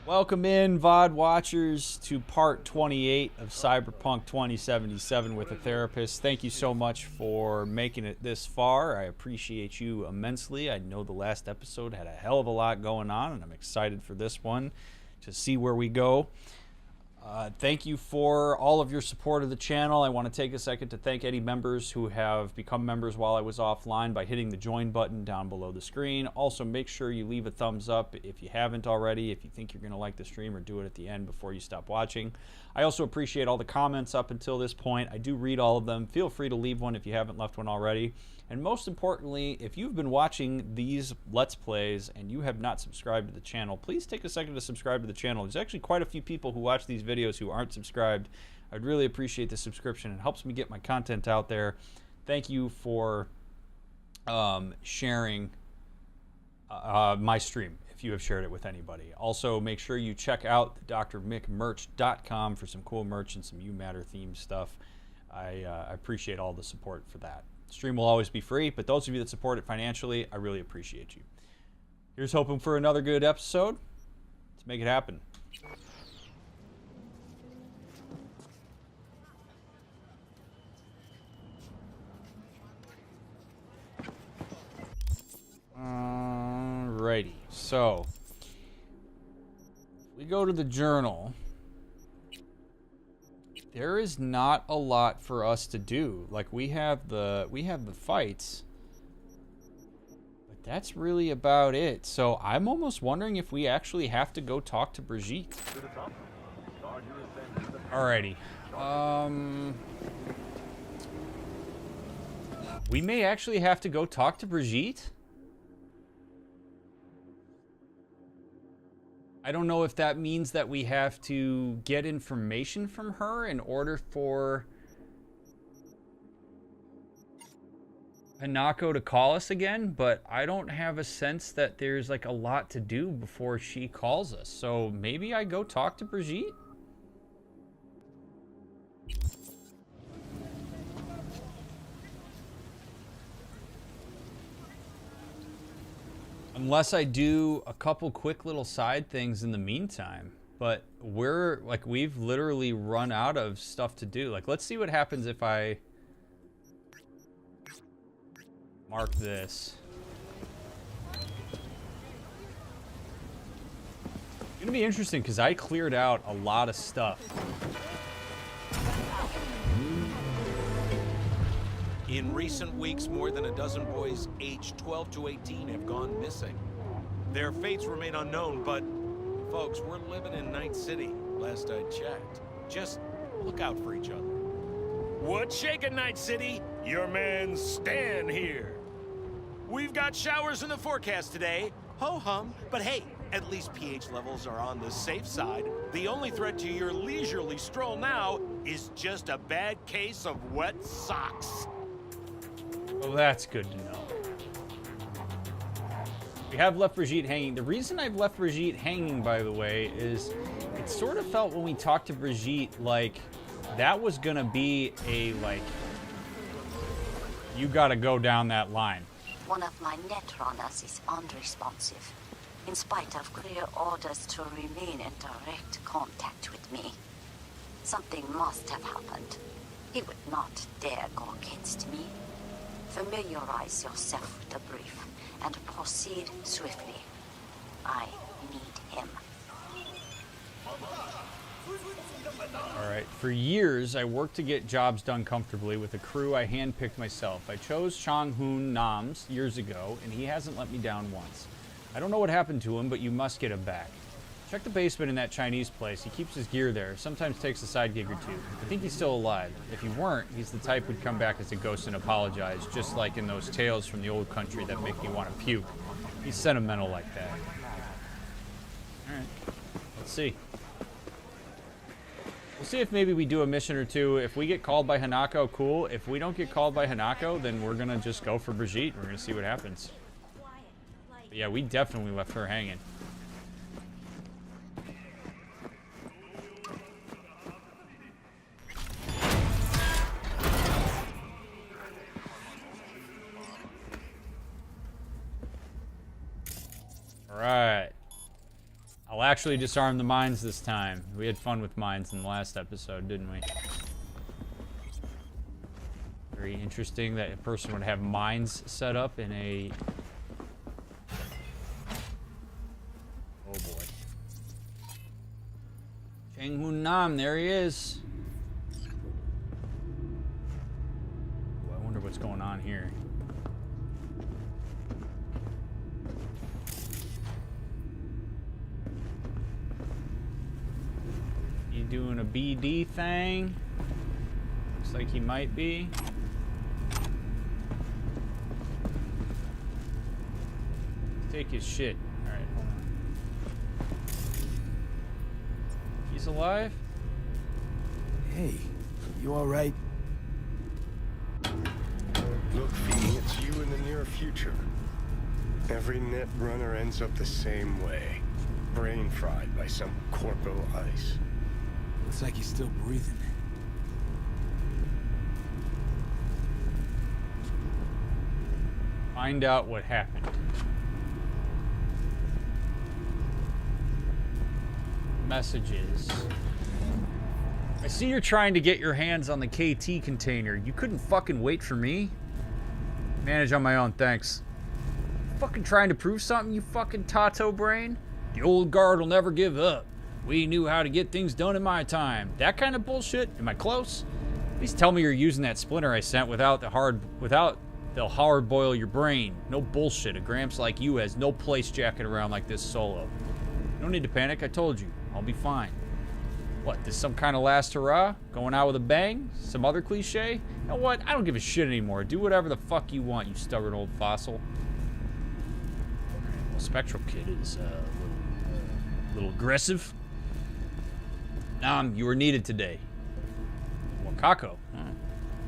Welcome in, VOD watchers, to part 28 of Cyberpunk 2077 with a therapist. Thank you so much for making it this far. I appreciate you immensely. I know the last episode had a hell of a lot going on, and I'm excited for this one to see where we go. Thank you for all of your support of the channel. I want to take a second to thank any members who have become members while I was offline by hitting the join button down below the screen. Also, make sure you leave a thumbs up if you haven't already, if you think you're going to like the stream, or do it at the end before you stop watching. I also appreciate all the comments up until this point. I do read all of them. Feel free to leave one if you haven't left one already. And most importantly, if you've been watching these Let's Plays and you have not subscribed to the channel, please take a second to subscribe to the channel. There's actually quite a few people who watch these videos who aren't subscribed. I'd really appreciate the subscription. It helps me get my content out there. Thank you for sharing my stream if you have shared it with anybody. Also, make sure you check out the DrMickmerch.com for some cool merch and some UMatter themed stuff. I appreciate all the support for that. Stream will always be free, but those of you that support it financially, I really appreciate you. Here's hoping for another good episode. Let's make it happen. Alrighty, so we go to the journal. There is not a lot for us to do. Like, we have the fights, but that's really about it. So I'm almost wondering if we actually have to go talk to Brigitte. Alrighty. We may actually have to go talk to Brigitte. I don't know if that means that we have to get information from her in order for Hanako to call us again, but I don't have a sense that there's like a lot to do before she calls us. So maybe I go talk to Brigitte? Unless I do a couple quick little side things in the meantime. But we've literally run out of stuff to do. Like, let's see what happens if I mark this. It's gonna be interesting because I cleared out a lot of stuff. In recent weeks, more than a dozen boys aged 12 to 18 have gone missing. Their fates remain unknown, but folks, we're living in Night City, last I checked. Just look out for each other. What's shaking, Night City? Your man Stan here. We've got showers in the forecast today. Ho-hum, but hey, at least pH levels are on the safe side. The only threat to your leisurely stroll now is just a bad case of wet socks. Well, that's good to know. We have left Brigitte hanging. The reason I've left Brigitte hanging, by the way, is it sort of felt when we talked to Brigitte like that was gonna be a, like, you gotta go down that line. One of my netrunners is unresponsive, in spite of clear orders to remain in direct contact with me. Something must have happened. He would not dare go against me. Familiarize yourself with the brief and proceed swiftly. I need him. Alright, for years I worked to get jobs done comfortably with a crew I handpicked myself. I chose Chang-Hoon Nams years ago, and he hasn't let me down once. I don't know what happened to him, but you must get him back. Check the basement in that Chinese place. He keeps his gear there, sometimes takes a side gig or two. I think he's still alive. If he weren't, he's the type who'd come back as a ghost and apologize, just like in those tales from the old country that make me want to puke. He's sentimental like that. Alright, let's see. We'll see if maybe we do a mission or two. If we get called by Hanako, cool. If we don't get called by Hanako, then we're gonna just go for Brigitte. We're gonna see what happens. But yeah, we definitely left her hanging. We'll actually disarm the mines this time. We had fun with mines in the last episode, didn't we? Very interesting that a person would have mines set up in a... Oh boy. Chang Hoon Nam, there he is. Ooh, I wonder what's going on here. He doing a BD thing? Looks like he might be. Take his shit. Alright, hold on. He's alive? Hey, you alright? Look, V, it's you in the near future. Every net runner ends up the same way. Brain fried by some corpo ice. Looks like he's still breathing. Find out what happened. Messages. I see you're trying to get your hands on the KT container. You couldn't fucking wait for me? Manage on my own, thanks. Fucking trying to prove something, you fucking Tato brain? The old guard will never give up. We knew how to get things done in my time. That kind of bullshit? Am I close? Please tell me you're using that splinter I sent they'll hard boil your brain. No bullshit. A gramps like you has no place jacking around like this solo. No need to panic, I told you. I'll be fine. What, this some kind of last hurrah? Going out with a bang? Some other cliche? You know what? I don't give a shit anymore. Do whatever the fuck you want, you stubborn old fossil. Well, Spectral Kid is a little aggressive. You were needed today. Wakako.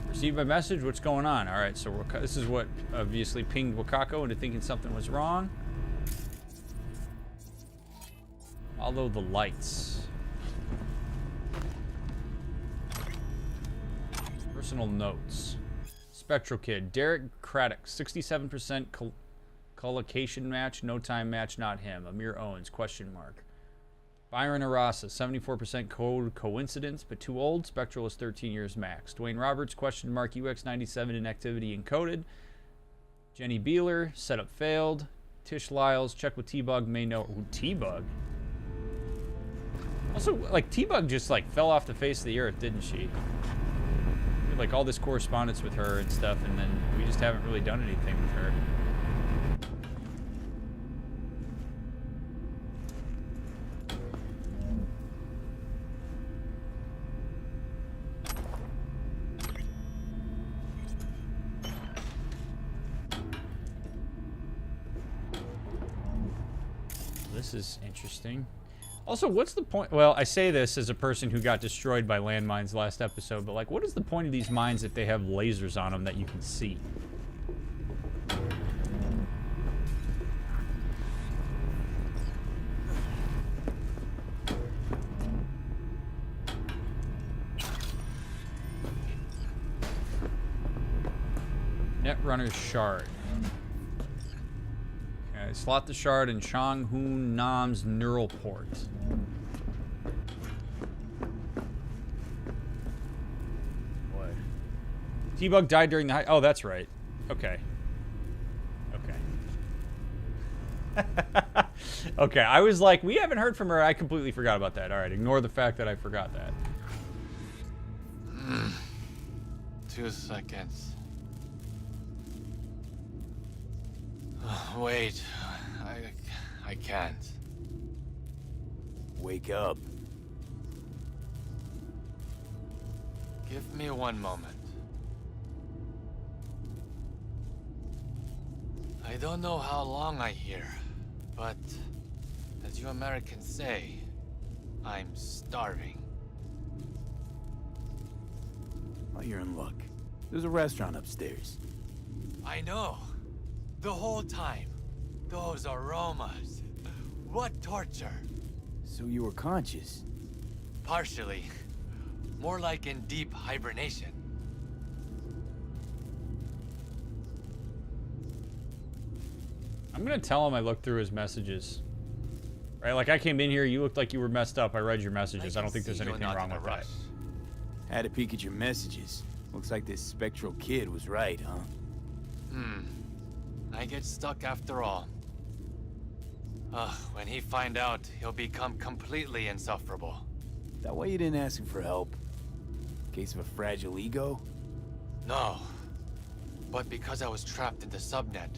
Received my message? What's going on? Alright, so this is what obviously pinged Wakako into thinking something was wrong. Follow the lights. Personal notes. Spectral Kid. Derek Craddock. 67% collocation match. No time match. Not him. Amir Owens. Question mark. Byron Arasa. 74% code coincidence, but too old. Spectral is 13 years max. Dwayne Roberts. Question mark. UX97 inactivity encoded. Jenny Beeler. Setup failed. Tish Lyles. Check with T-Bug. May know. Ooh, T-Bug. Also, like, T-Bug just, like, fell off the face of the earth, didn't she? We had, like, all this correspondence with her and stuff, and then we just haven't really done anything with her. This is interesting. Also, what's the point? Well, I say this as a person who got destroyed by landmines last episode, but like, what is the point of these mines if they have lasers on them that you can see? Netrunner's Shard. Okay, slot the shard in Chang Hoon Nam's neural port. What? T-Bug died during the oh, that's right. Okay. Okay. Okay, I was like, we haven't heard from her. I completely forgot about that. All right, ignore the fact that I forgot that. 2 seconds. Wait, I can't. Wake up. Give me 1 moment. I don't know how long I here, but as you Americans say, I'm starving. Oh, you're in luck. There's a restaurant upstairs. I know. The whole time. Those aromas. What torture. So you were conscious? Partially. More like in deep hibernation. I'm gonna tell him I looked through his messages. Right? Like, I came in here, you looked like you were messed up. I read your messages. I don't think there's see you're anything not wrong in a with that. rush. Had a peek at your messages. Looks like this spectral kid was right, huh? I get stuck after all. When he find out, he'll become completely insufferable. That why you didn't ask him for help? Case of a fragile ego? No. But because I was trapped in the subnet,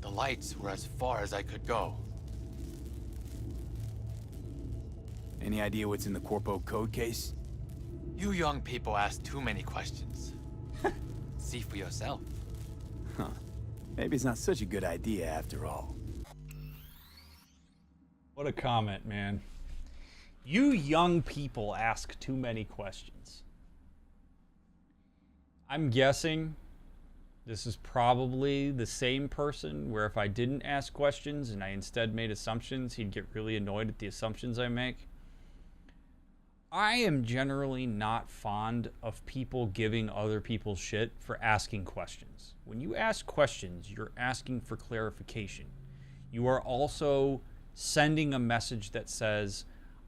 the lights were as far as I could go. Any idea what's in the Corpo code case? You young people ask too many questions. See for yourself. Huh. Maybe it's not such a good idea after all. What a comment, man. You young people ask too many questions. I'm guessing this is probably the same person where if I didn't ask questions and I instead made assumptions, he'd get really annoyed at the assumptions I make. I am generally not fond of people giving other people shit for asking questions. When you ask questions, you're asking for clarification. You are also sending a message that says,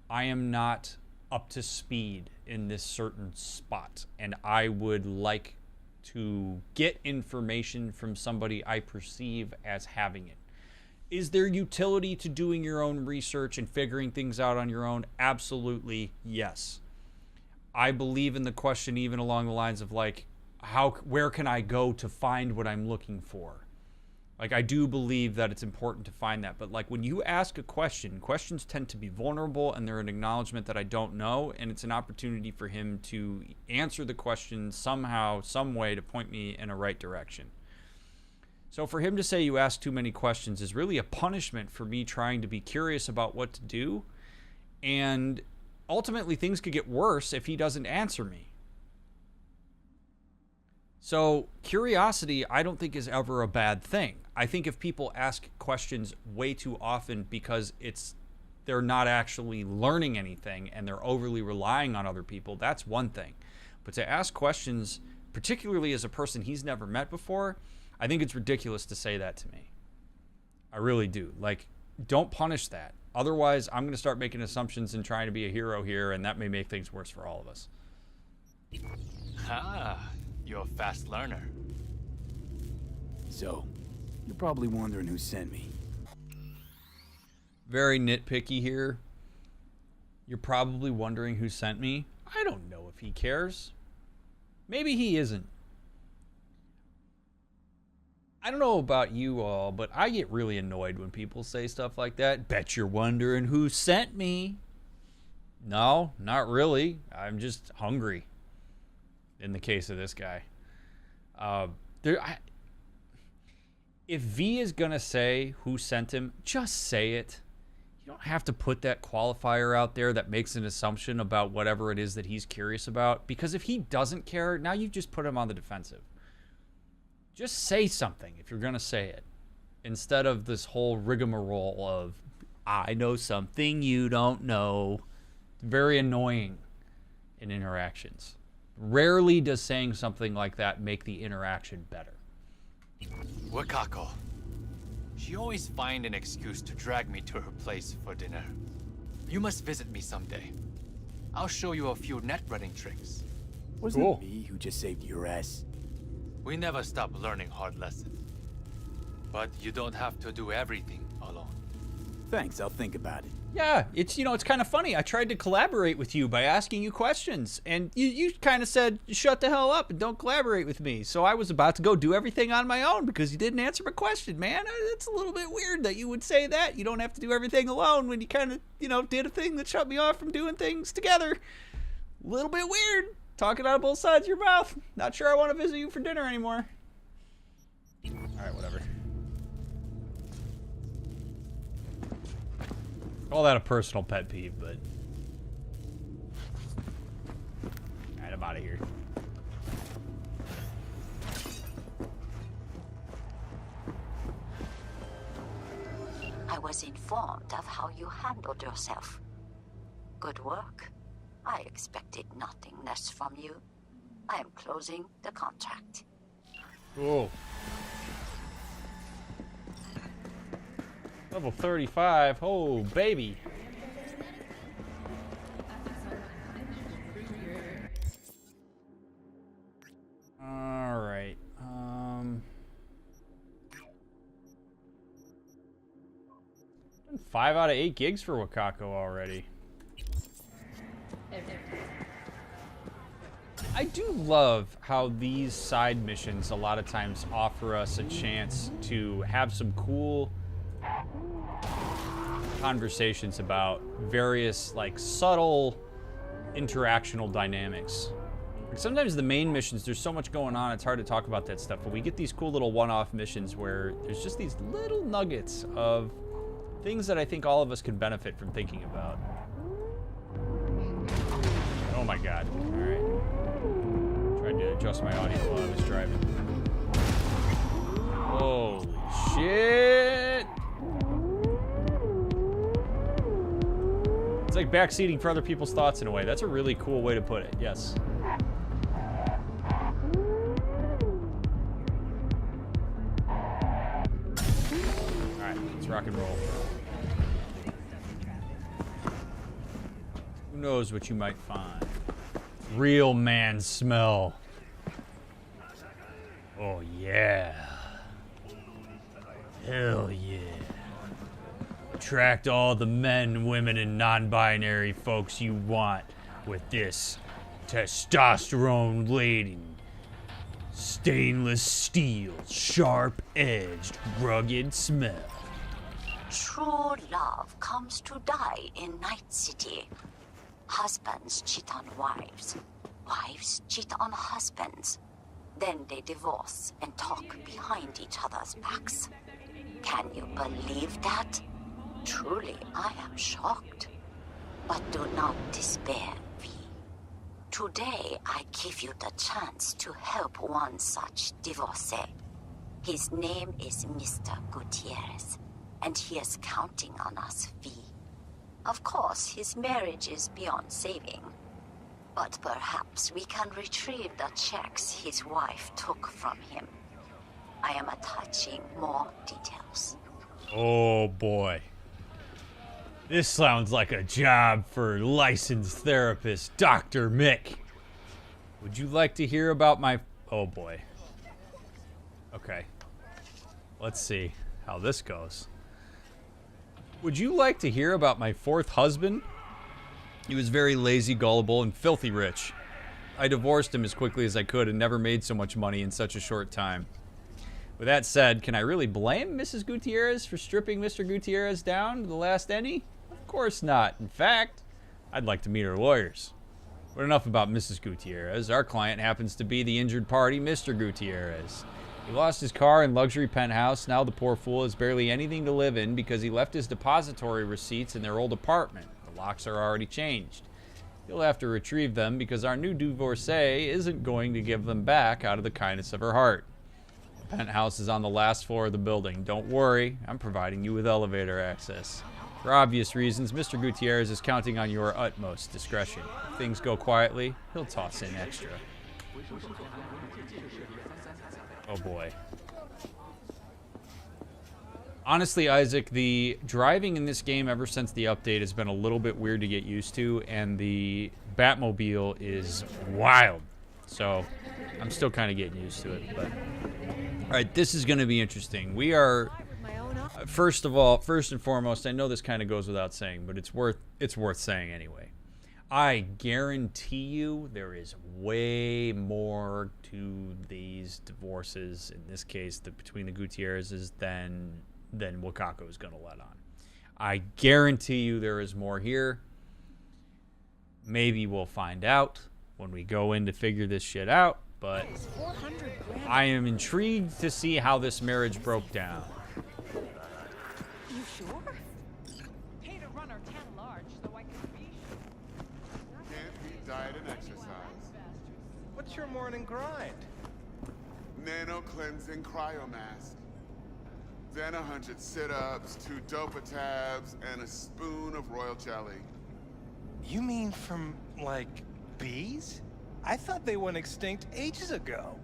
I am not up to speed in this certain spot, and I would like to get information from somebody I perceive as having it. Is there utility to doing your own research and figuring things out on your own? Absolutely, yes. I believe in the question even along the lines of like, where can I go to find what I'm looking for? Like, I do believe that it's important to find that. But like when you ask a question, questions tend to be vulnerable and they're an acknowledgement that I don't know. And it's an opportunity for him to answer the question somehow, some way to point me in a right direction. So for him to say you ask too many questions is really a punishment for me trying to be curious about what to do. And ultimately things could get worse if he doesn't answer me. So curiosity, I don't think is ever a bad thing. I think if people ask questions way too often because they're not actually learning anything and they're overly relying on other people, that's one thing. But to ask questions, particularly as a person he's never met before, I think it's ridiculous to say that to me. I really do. Like, don't punish that. Otherwise, I'm going to start making assumptions and trying to be a hero here, and that may make things worse for all of us. You're a fast learner. So, you're probably wondering who sent me. Very nitpicky here. You're probably wondering who sent me. I don't know if he cares. Maybe he isn't. I don't know about you all, but I get really annoyed when people say stuff like that. Bet you're wondering who sent me. No, not really. I'm just hungry. In the case of this guy. If V is going to say who sent him, just say it. You don't have to put that qualifier out there that makes an assumption about whatever it is that he's curious about. Because if he doesn't care, now you've just put him on the defensive. Just say something if you're going to say it. Instead of this whole rigmarole of, I know something you don't know. It's very annoying in interactions. Rarely does saying something like that make the interaction better. Wakako. She always find an excuse to drag me to her place for dinner. You must visit me someday. I'll show you a few net running tricks. Wasn't Cool. it me who just saved your ass? We never stop learning hard lessons. But you don't have to do everything alone. Thanks, I'll think about it. Yeah, it's kind of funny. I tried to collaborate with you by asking you questions, and you kind of said, shut the hell up and don't collaborate with me. So I was about to go do everything on my own because you didn't answer my question, man. It's a little bit weird that you would say that. You don't have to do everything alone when you kind of, did a thing that shut me off from doing things together. A little bit weird. Talking out of both sides of your mouth. Not sure I want to visit you for dinner anymore. All right, whatever. Call that a personal pet peeve, but... Alright, I'm out of here. I was informed of how you handled yourself. Good work. I expected nothing less from you. I am closing the contract. Cool. Level 35. Oh, baby. 5 out of 8 gigs for Wakako already. I do love how these side missions a lot of times offer us a chance to have some cool conversations about various like subtle interactional dynamics. Sometimes the main missions, there's so much going on, it's hard to talk about that stuff, but we get these cool little one-off missions where there's just these little nuggets of things that I think all of us could benefit from thinking about. Oh my god. Alright. Tried to adjust my audio while I was driving. Holy shit! It's like backseating for other people's thoughts in a way. That's a really cool way to put it, yes. Rock and roll. Who knows what you might find? Real man smell. Oh yeah. Hell yeah. Attract all the men, women, and non-binary folks you want with this testosterone-laden, stainless steel, sharp-edged, rugged smell. True love comes to die in Night City. Husbands cheat on wives. Wives cheat on husbands. Then they divorce and talk behind each other's backs. Can you believe that? Truly, I am shocked. But do not despair, V. Today, I give you the chance to help one such divorcee. His name is Mr. Gutierrez. And he is counting on us, V. Of course, his marriage is beyond saving. But perhaps we can retrieve the checks his wife took from him. I am attaching more details. Oh boy. This sounds like a job for licensed therapist Dr. Mick. Would you like to hear about my... Oh boy. Okay. Let's see how this goes. Would you like to hear about my 4th husband? He was very lazy, gullible, and filthy rich. I divorced him as quickly as I could and never made so much money in such a short time. With that said, can I really blame Mrs. Gutierrez for stripping Mr. Gutierrez down to the last penny? Of course not. In fact, I'd like to meet her lawyers. But enough about Mrs. Gutierrez. Our client happens to be the injured party, Mr. Gutierrez. He lost his car and luxury penthouse. Now the poor fool has barely anything to live in because he left his depository receipts in their old apartment. The locks are already changed. He'll have to retrieve them because our new divorcee isn't going to give them back out of the kindness of her heart. The penthouse is on the last floor of the building. Don't worry, I'm providing you with elevator access. For obvious reasons, Mr. Gutierrez is counting on your utmost discretion. If things go quietly, he'll toss in extra. Oh boy. Honestly, Isaac, the driving in this game ever since the update has been a little bit weird to get used to, and the Batmobile is wild. So, I'm still kind of getting used to it. But alright, this is going to be interesting. We are, first and foremost, I know this kind of goes without saying, but it's worth saying anyway. I guarantee you there is way more to these divorces, in this case, between the Gutierrezes, than Wakako is going to let on. I guarantee you there is more here. Maybe we'll find out when we go in to figure this shit out, but I am intrigued to see how this marriage broke down. You sure? Pay to run our town large so I can be sure. Can't beat diet and exercise. What's your morning grind? Nano cleansing cryo mask. Then 100 sit-ups, 2 dopa-tabs, and a spoon of royal jelly. You mean from, like, bees? I thought they went extinct ages ago.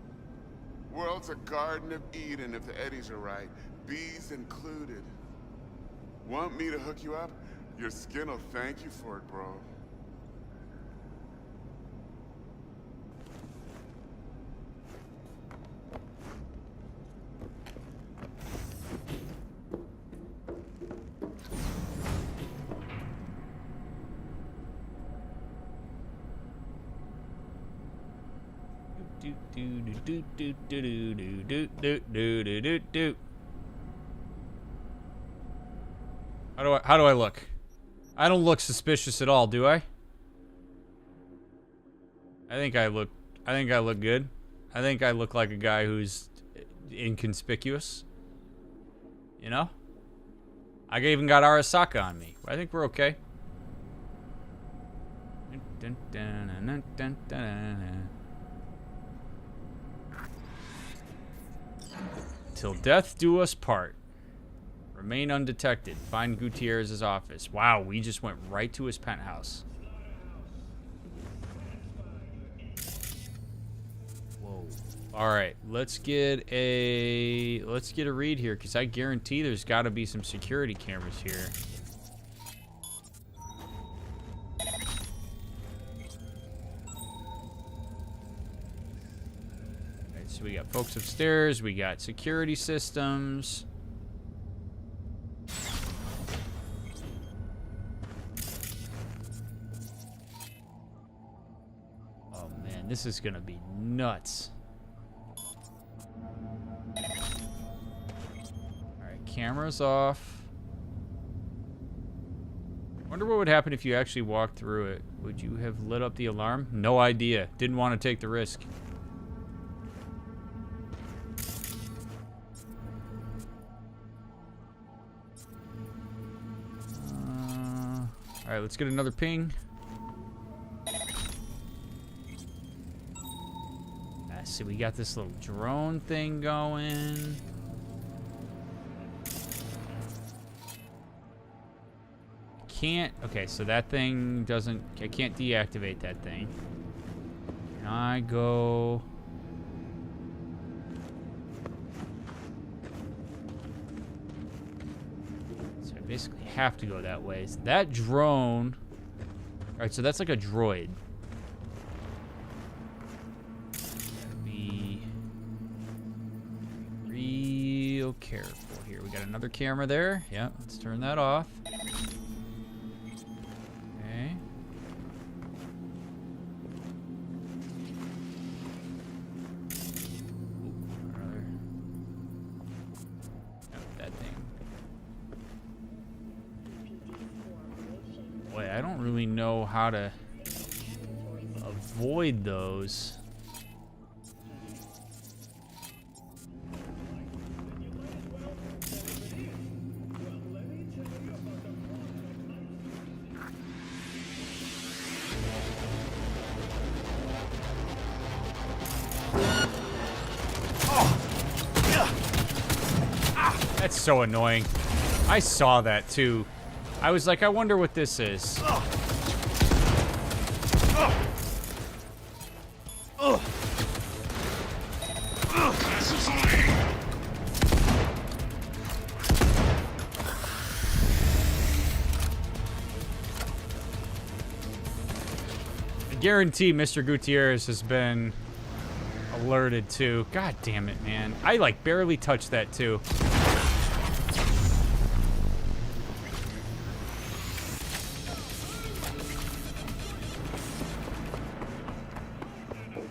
World's a garden of Eden if the eddies are right, bees included. Want me to hook you up? Your skin'll thank you for it, bro. How do I look? I don't look suspicious at all, do I? I think I look good. I think I look like a guy who's inconspicuous. You know? I even got Arasaka on me. I think we're okay. Till death do us part. Remain undetected. Find Gutierrez's office. Wow, we just went right to his penthouse. Whoa. All right, let's get a read here, because I guarantee there's got to be some security cameras here. All right, so we got folks upstairs. We got security systems. This is gonna be nuts. Alright, cameras off. Wonder what would happen if you actually walked through it. Would you have lit up the alarm? No idea. Didn't want to take the risk. Alright, let's get another ping. See, we got this little drone thing going. Can't. Okay, so that thing doesn't. I can't deactivate that thing. Can I go? So I basically have to go that way. So that drone. All right, so that's like a droid. Real careful here. We got another camera there. Yeah, let's turn that off. Okay. That thing. Boy, I don't really know how to avoid those. That's so annoying. I saw that too. I was like, I wonder what this is. I guarantee Mr. Gutierrez has been alerted to. God damn it, man. I like barely touched that too.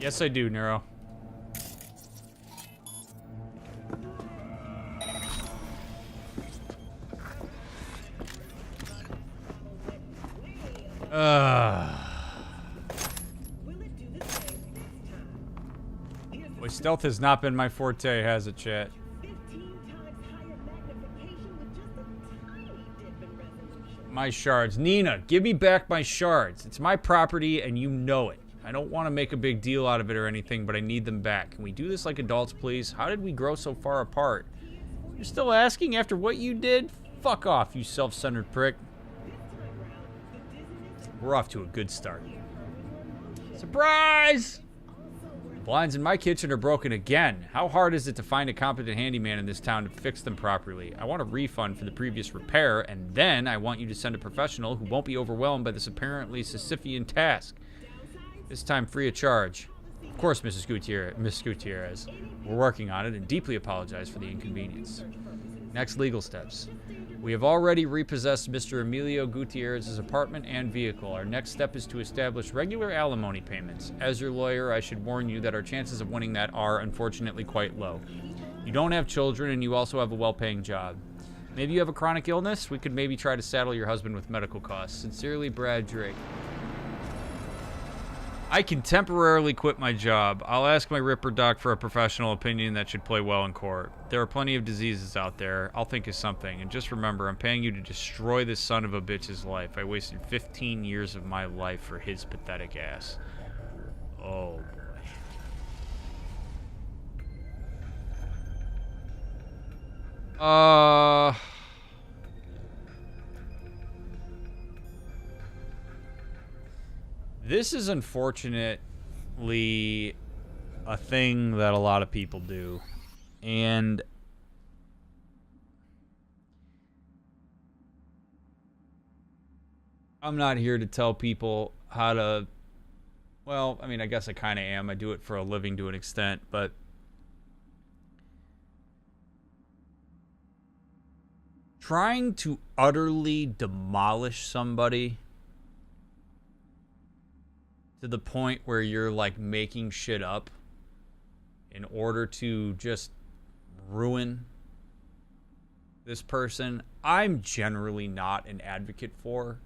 Yes, I do, Neuro. Boy, stealth has not been my forte, has it, chat? My shards. Nina, give me back my shards. It's my property, and you know it. I don't want to make a big deal out of it or anything, but I need them back. Can we do this like adults, please? How did we grow so far apart? You're still asking after what you did? Fuck off, you self-centered prick. We're off to a good start. Surprise! Blinds in my kitchen are broken again. How hard is it to find a competent handyman in this town to fix them properly? I want a refund for the previous repair, and then I want you to send a professional who won't be overwhelmed by this apparently Sisyphean task. This time free of charge. Of course, Miss Gutierrez. We're working on it and deeply apologize for the inconvenience. Next legal steps. We have already repossessed Mr. Emilio Gutierrez's apartment and vehicle. Our next step is to establish regular alimony payments. As your lawyer, I should warn you that our chances of winning that are, unfortunately, quite low. You don't have children, and you also have a well-paying job. Maybe you have a chronic illness? We could maybe try to saddle your husband with medical costs. Sincerely, Brad Drake. I can temporarily quit my job. I'll ask my Ripper doc for a professional opinion that should play well in court. There are plenty of diseases out there. I'll think of something. And just remember, I'm paying you to destroy this son of a bitch's life. I wasted 15 years of my life for his pathetic ass. Oh, boy. This is unfortunately a thing that a lot of people do. And I'm not here to tell people how to, well, I mean, I guess I kind of am. I do it for a living to an extent, but trying to utterly demolish somebody to the point where you're like making shit up in order to just ruin this person, I'm generally not an advocate for.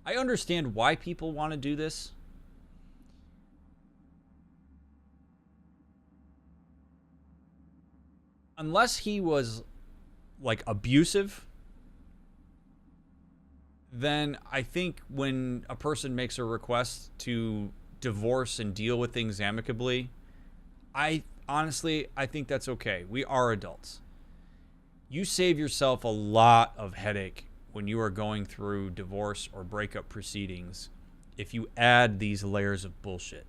I understand why people want to do this. Unless he was like abusive, then I think when a person makes a request to divorce and deal with things amicably, I think that's okay. We are adults. You save yourself a lot of headache when you are going through divorce or breakup proceedings if you add these layers of bullshit.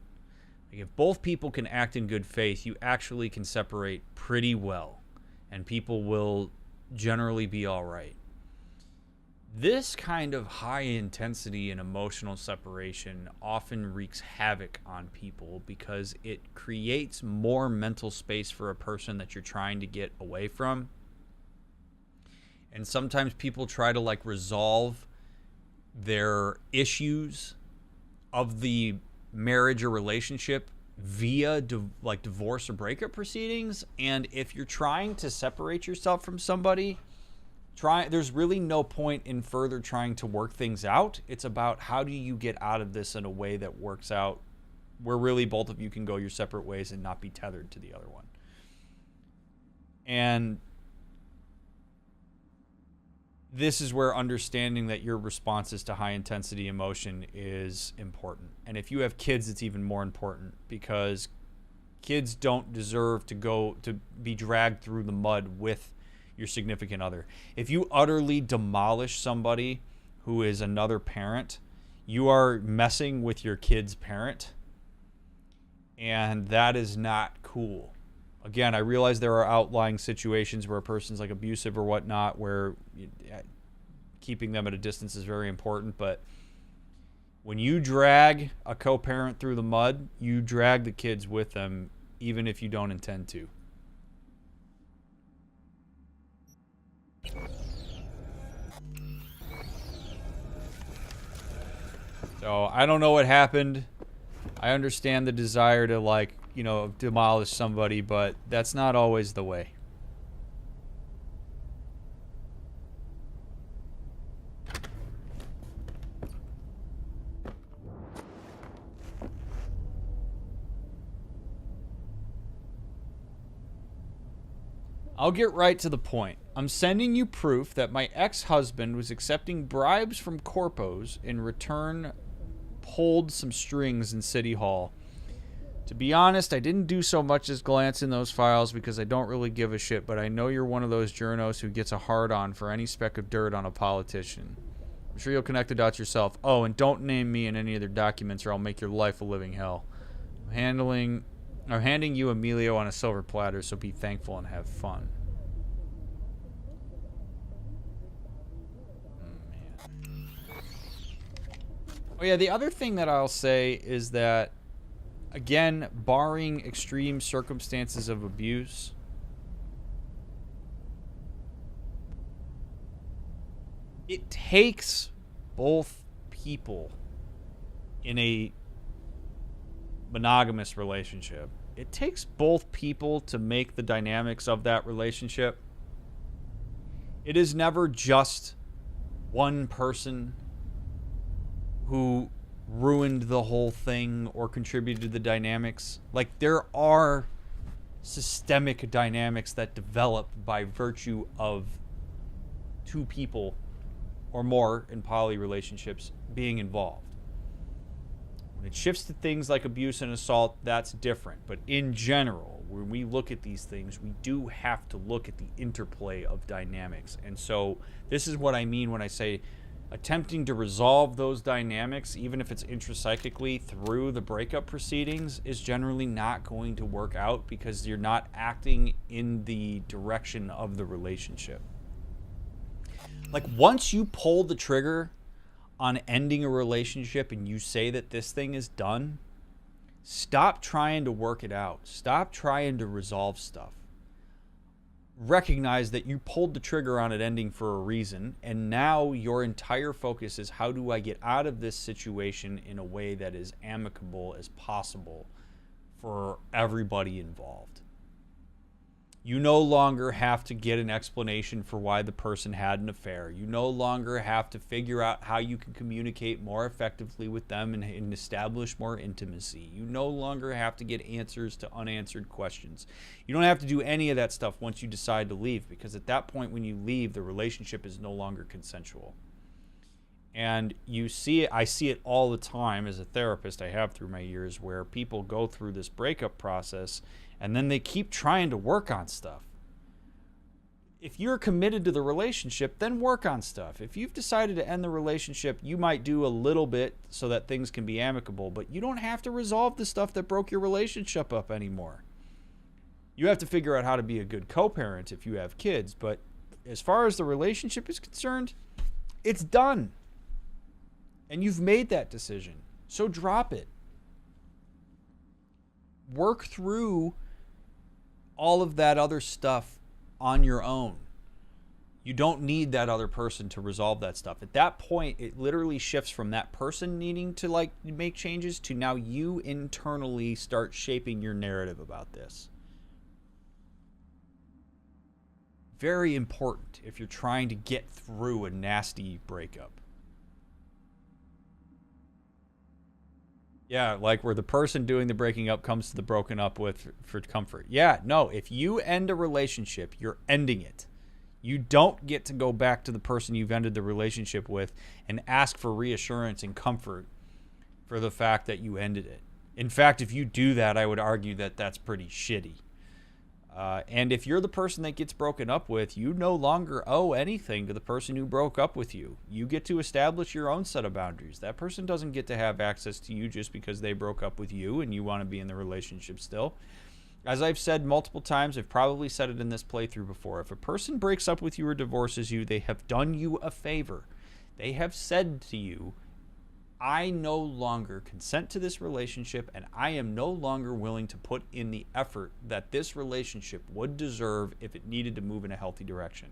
Like, if both people can act in good faith, you actually can separate pretty well, and people will generally be all right. This kind of high intensity and emotional separation often wreaks havoc on people because it creates more mental space for a person that you're trying to get away from. And sometimes people try to like resolve their issues of the marriage or relationship via divorce or breakup proceedings. And if you're trying to separate yourself from somebody, there's really no point in further trying to work things out. It's about how do you get out of this in a way that works out where really both of you can go your separate ways and not be tethered to the other one. And this is where understanding that your responses to high intensity emotion is important. And if you have kids, it's even more important because kids don't deserve to be dragged through the mud with your significant other. If you utterly demolish somebody who is another parent, you are messing with your kid's parent, and that is not cool. Again, I realize there are outlying situations where a person's like abusive or whatnot, where keeping them at a distance is very important, but when you drag a co-parent through the mud, you drag the kids with them, even if you don't intend to. So I don't know what happened. I understand the desire to demolish somebody, but that's not always the way. I'll get right to the point. I'm sending you proof that my ex-husband was accepting bribes from corpos in return pulled some strings in City Hall. To be honest, I didn't do so much as glance in those files because I don't really give a shit, but I know you're one of those journos who gets a hard-on for any speck of dirt on a politician. I'm sure you'll connect the dots yourself. Oh, and don't name me in any of their documents or I'll make your life a living hell. I'm handing you Emilio on a silver platter, so be thankful and have fun. Oh yeah, the other thing that I'll say is that, again, barring extreme circumstances of abuse, It takes both people in a monogamous relationship. It takes both people to make the dynamics of that relationship. It is never just one person who ruined the whole thing or contributed to the dynamics. Like, there are systemic dynamics that develop by virtue of two people or more in poly relationships being involved. When it shifts to things like abuse and assault, that's different. But in general, when we look at these things, we do have to look at the interplay of dynamics. And so this is what I mean when I say attempting to resolve those dynamics, even if it's intrapsychically through the breakup proceedings, is generally not going to work out because you're not acting in the direction of the relationship. Like, once you pull the trigger on ending a relationship and you say that this thing is done, stop trying to work it out. Stop trying to resolve stuff. Recognize that you pulled the trigger on it ending for a reason, and now your entire focus is, how do I get out of this situation in a way that is amicable as possible for everybody involved? You no longer have to get an explanation for why the person had an affair. You no longer have to figure out how you can communicate more effectively with them and establish more intimacy. You no longer have to get answers to unanswered questions. You don't have to do any of that stuff once you decide to leave, because at that point when you leave, the relationship is no longer consensual. And you see it, I see it all the time as a therapist. I have through my years, where people go through this breakup process and then they keep trying to work on stuff. If you're committed to the relationship, then work on stuff. If you've decided to end the relationship, you might do a little bit so that things can be amicable, but you don't have to resolve the stuff that broke your relationship up anymore. You have to figure out how to be a good co-parent if you have kids, but as far as the relationship is concerned, it's done. And you've made that decision. So drop it. Work through all of that other stuff on your own. You don't need that other person to resolve that stuff. At that point, it literally shifts from that person needing to like make changes to now you internally start shaping your narrative about this. Very important if you're trying to get through a nasty breakup. Yeah, like where the person doing the breaking up comes to the broken up with for comfort. Yeah, no, if you end a relationship, you're ending it. You don't get to go back to the person you've ended the relationship with and ask for reassurance and comfort for the fact that you ended it. In fact, if you do that, I would argue that that's pretty shitty. And if you're the person that gets broken up with, you no longer owe anything to the person who broke up with you. You get to establish your own set of boundaries. That person doesn't get to have access to you just because they broke up with you and you want to be in the relationship still. As I've said multiple times, I've probably said it in this playthrough before, if a person breaks up with you or divorces you, they have done you a favor. They have said to you, I no longer consent to this relationship, and I am no longer willing to put in the effort that this relationship would deserve if it needed to move in a healthy direction.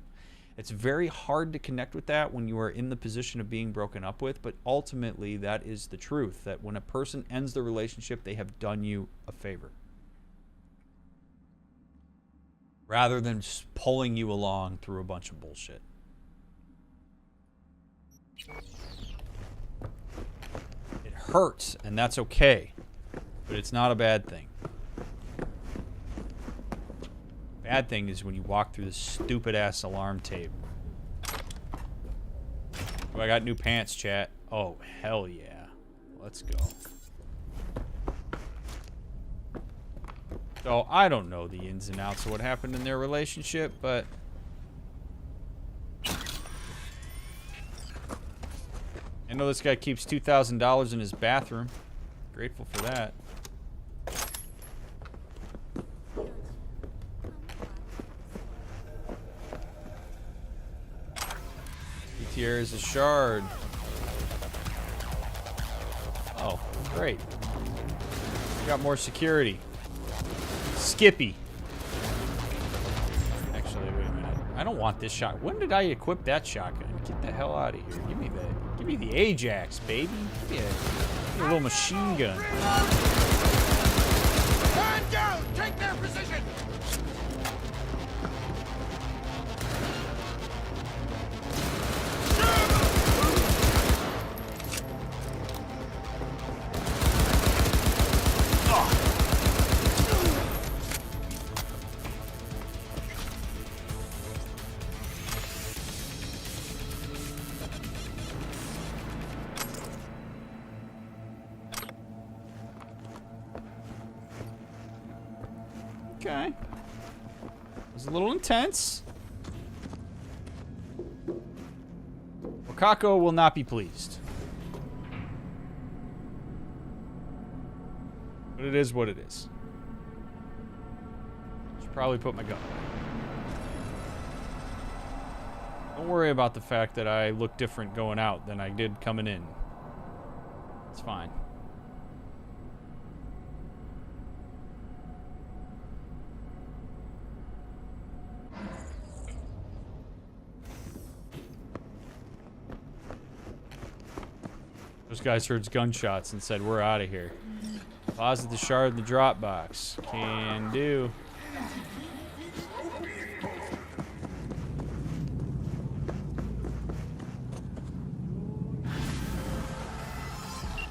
It's very hard to connect with that when you are in the position of being broken up with, but ultimately that is the truth, that when a person ends the relationship, they have done you a favor. Rather than just pulling you along through a bunch of bullshit. Hurts, and that's okay, but it's not a bad thing. Bad thing is when you walk through this stupid ass alarm tape. Oh, I got new pants, chat. Oh, hell yeah. Let's go. So I don't know the ins and outs of what happened in their relationship, but I know this guy keeps $2,000 in his bathroom. Grateful for that. BTR is a shard. Oh, great. We got more security. Skippy. Actually, wait a minute. I don't want this shot. When did I equip that shotgun? Get the hell out of here. Give me that. Give me the Ajax, baby. Give me a little machine gun. Turn down! Take their position! Okay. It was a little intense. Wakako will not be pleased. But it is what it is. Should probably put my gun away. Don't worry about the fact that I look different going out than I did coming in. It's fine. Those guys heard gunshots and said, we're out of here. Deposit the shard in the drop box. Can do.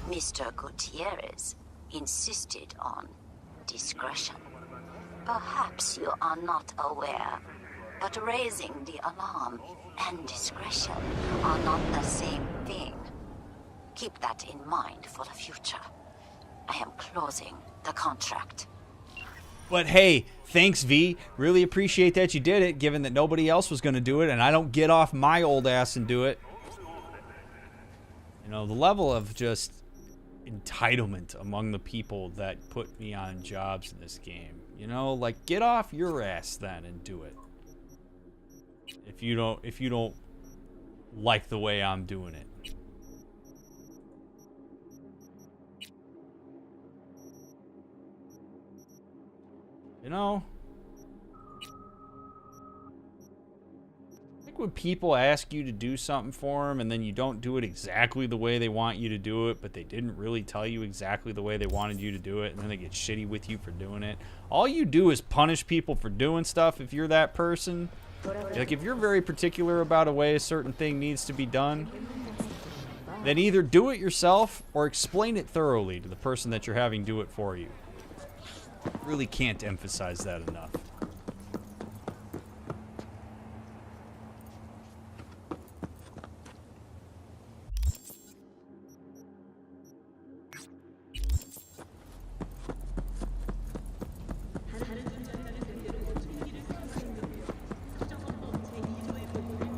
Mr. Gutierrez insisted on discretion. Perhaps you are not aware, but raising the alarm and discretion are not the same thing. Keep that in mind for the future. I am closing the contract. But hey, thanks, V. Really appreciate that you did it, given that nobody else was going to do it, and I don't get off my old ass and do it. You know, the level of just entitlement among the people that put me on jobs in this game. You know, like, get off your ass then and do it. If you don't like the way I'm doing it. You know, I think when people ask you to do something for them and then you don't do it exactly the way they want you to do it, but they didn't really tell you exactly the way they wanted you to do it, and then they get shitty with you for doing it. All you do is punish people for doing stuff if you're that person. Like, if you're very particular about a way a certain thing needs to be done, then either do it yourself or explain it thoroughly to the person that you're having do it for you. Really can't emphasize that enough.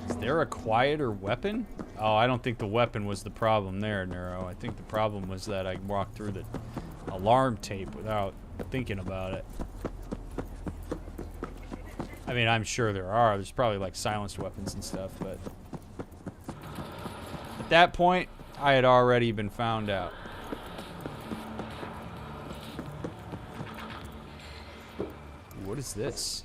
Is there a quieter weapon? Oh, I don't think the weapon was the problem there, Neuro. I think the problem was that I walked through the alarm tape without thinking about it. I mean, I'm sure there's probably like silenced weapons and stuff, but at that point I had already been found out. What is this?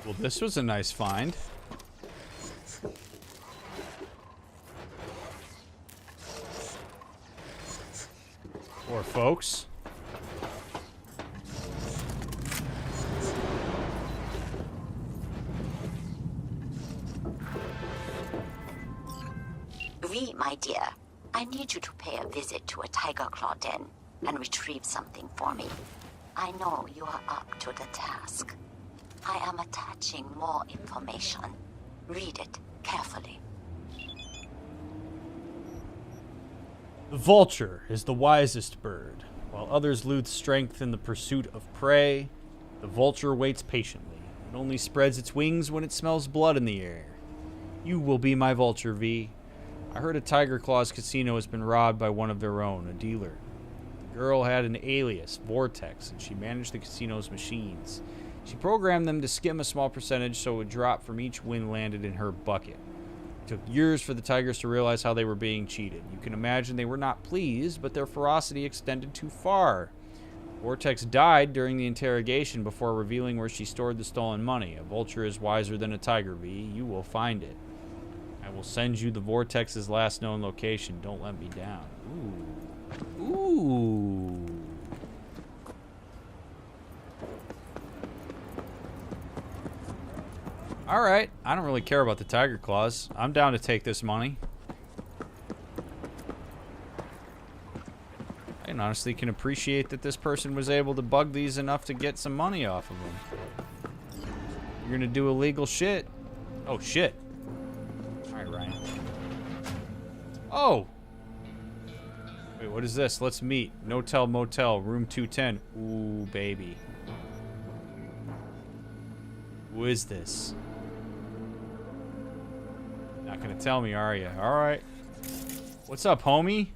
Well, this was a nice find. Poor folks. V, my dear, I need you to pay a visit to a tiger claw den and retrieve something for me. I know you are up to the task. I am attaching more information. Read it carefully. The vulture is the wisest bird. While others lose strength in the pursuit of prey, the vulture waits patiently. It only spreads its wings when it smells blood in the air. You will be my vulture, V. I heard a Tiger Claws casino has been robbed by one of their own, a dealer. The girl had an alias, Vortex, and she managed the casino's machines. She programmed them to skim a small percentage so it would drop from each win landed in her bucket. It took years for the Tigers to realize how they were being cheated. You can imagine they were not pleased, but their ferocity extended too far. Vortex died during the interrogation before revealing where she stored the stolen money. A vulture is wiser than a tiger, V. You will find it. I will send you the Vortex's last known location. Don't let me down. Ooh. Ooh. Alright. I don't really care about the Tiger Claws. I'm down to take this money. I honestly can appreciate that this person was able to bug these enough to get some money off of them. You're gonna do illegal shit. Oh, shit. Alright, Ryan. Oh! Wait, what is this? Let's meet. No-tell motel, room 210. Ooh, baby. Who is this? Not gonna tell me, are you? Alright. What's up, homie?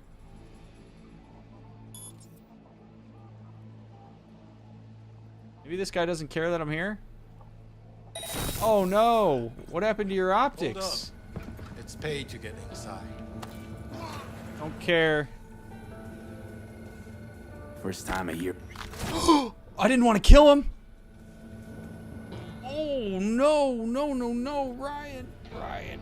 Maybe this guy doesn't care that I'm here? Oh no! What happened to your optics? Hold up. It's paid to get inside. Don't care. First time I hear. I didn't want to kill him! Oh no, no, no, no, Ryan. Ryan.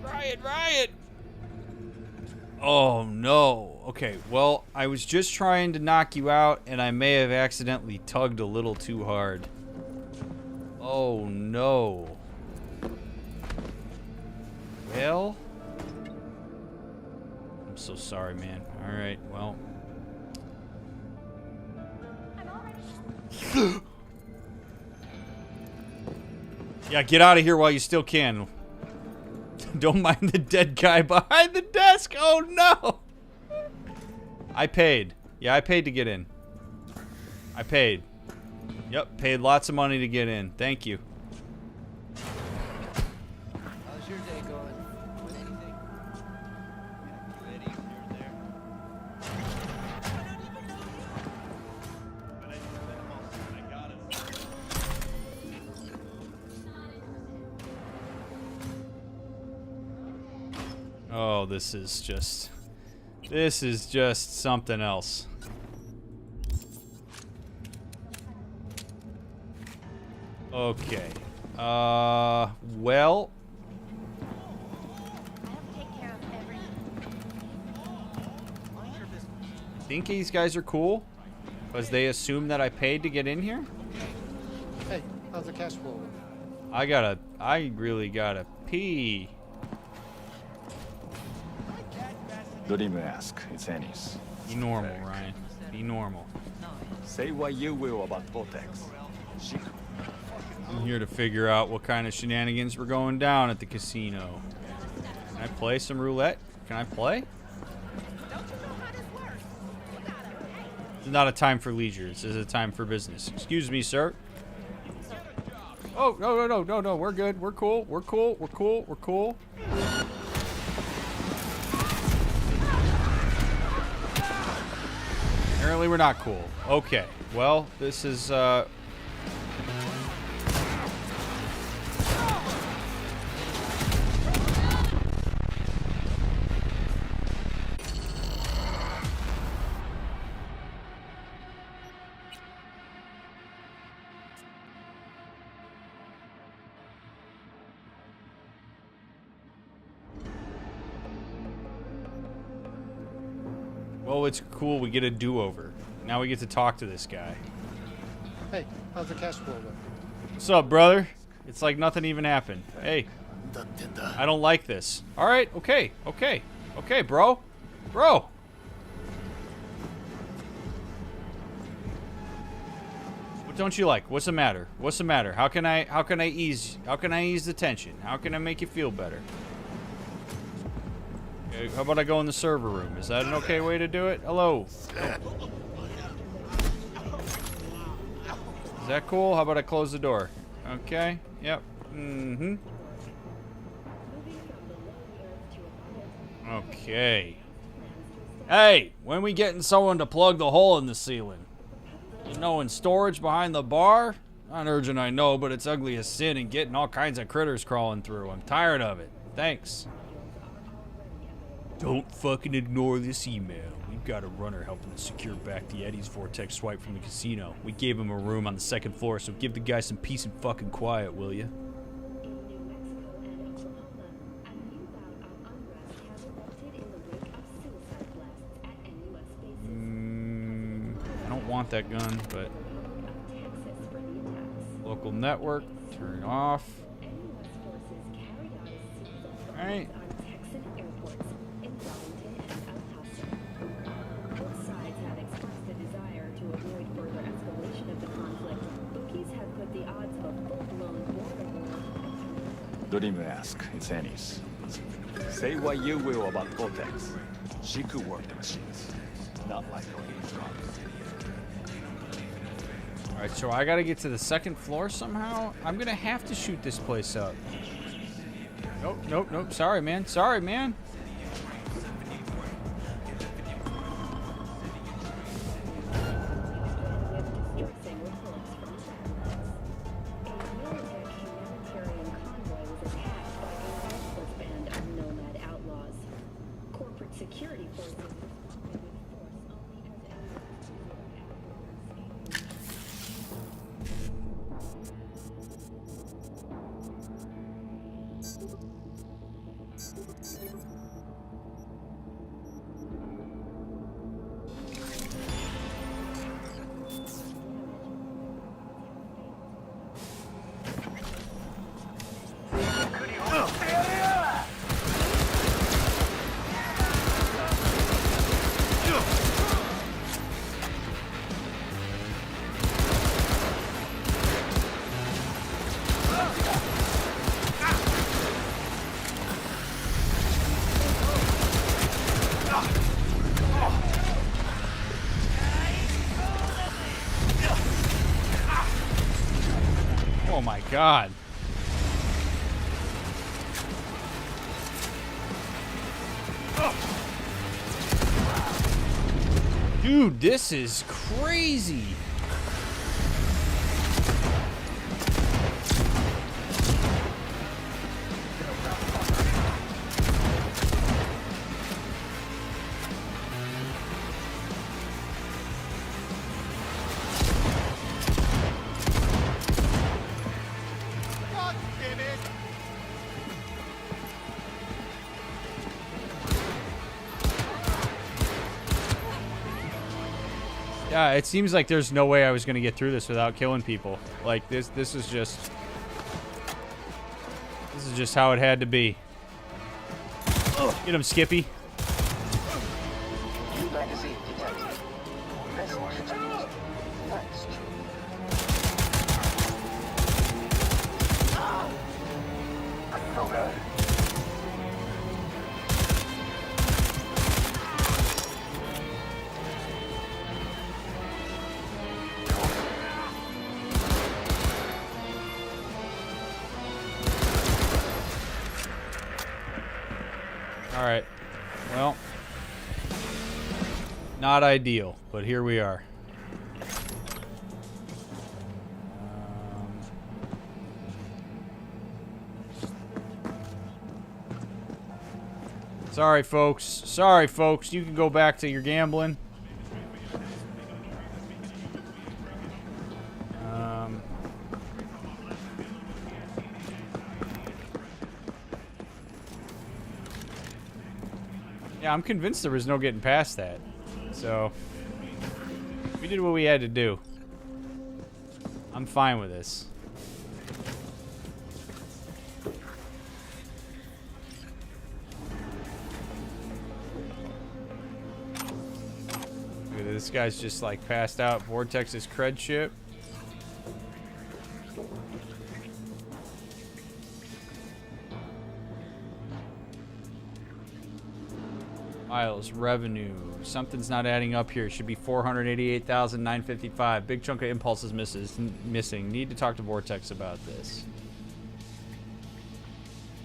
Oh no. Okay, well, I was just trying to knock you out and I may have accidentally tugged a little too hard. Oh no. Well, I'm so sorry, man. Alright, well. Yeah, get out of here while you still can. Don't mind the dead guy behind the desk. Oh no! I paid. Yeah, I paid to get in. I paid. Yep, paid lots of money to get in. Thank you. How's your day going? With anything? You Eddie, you're there. I don't even know you. But I know that most I got it. Oh, this is just something else. Okay. Well. I think these guys are cool. Because they assume that I paid to get in here? Hey, how's the cash flow? I really gotta pee. Don't even ask. It's Annie's. Be normal, Ryan. Be normal. Say what you will about Vortex. I'm here to figure out what kind of shenanigans were going down at the casino. Can I play some roulette? Can I play? This is not a time for leisure. This is a time for business. Excuse me, sir. Oh, no. We're good. We're cool. We're cool. Apparently we're not cool. Okay. Well, this is, well, it's cool. We get a do-over. Now we get to talk to this guy. Hey, how's the cash flow? What's up, brother? It's like nothing even happened. Hey, I don't like this. All right, okay, bro. What don't you like? What's the matter? How can I ease the tension? How can I make you feel better? Okay, how about I go in the server room? Is that an okay way to do it? Hello. Is that cool? How about I close the door? Okay. Yep. Mm-hmm. Okay. Hey, when we getting someone to plug the hole in the ceiling? You know, in storage behind the bar? Not urgent, I know, but it's ugly as sin and getting all kinds of critters crawling through. I'm tired of it. Thanks. Don't fucking ignore this email. We've got a runner helping us secure back the Eddie's Vortex swipe from the casino. We gave him a room on the 2nd floor, so give the guy some peace and fucking quiet, will ya? I don't want that gun, but... Local network, turn off. Alright. Don't even ask. It's Annie's. Say what you will about Vortex. She could work the machines. Not like Alright, so I gotta get to the 2nd floor somehow? I'm gonna have to shoot this place up. Nope, nope, nope. Sorry, man. Sorry, man. Oh my god. Dude, this is crazy. Yeah, it seems like there's no way I was gonna get through this without killing people. Like this is just how it had to be. Get him, Skippy. Magazine detected. Message changed. Thanks. Okay. Alright. Well, not ideal, but here we are. Sorry, folks. Sorry, folks. You can go back to your gambling. Yeah, I'm convinced there was no getting past that. So, we did what we had to do. I'm fine with this. Look at this guy's just like passed out. Vortex's cred ship. Files, revenue. Something's not adding up here. It should be 488,955. Big chunk of impulses missing. Need to talk to Vortex about this.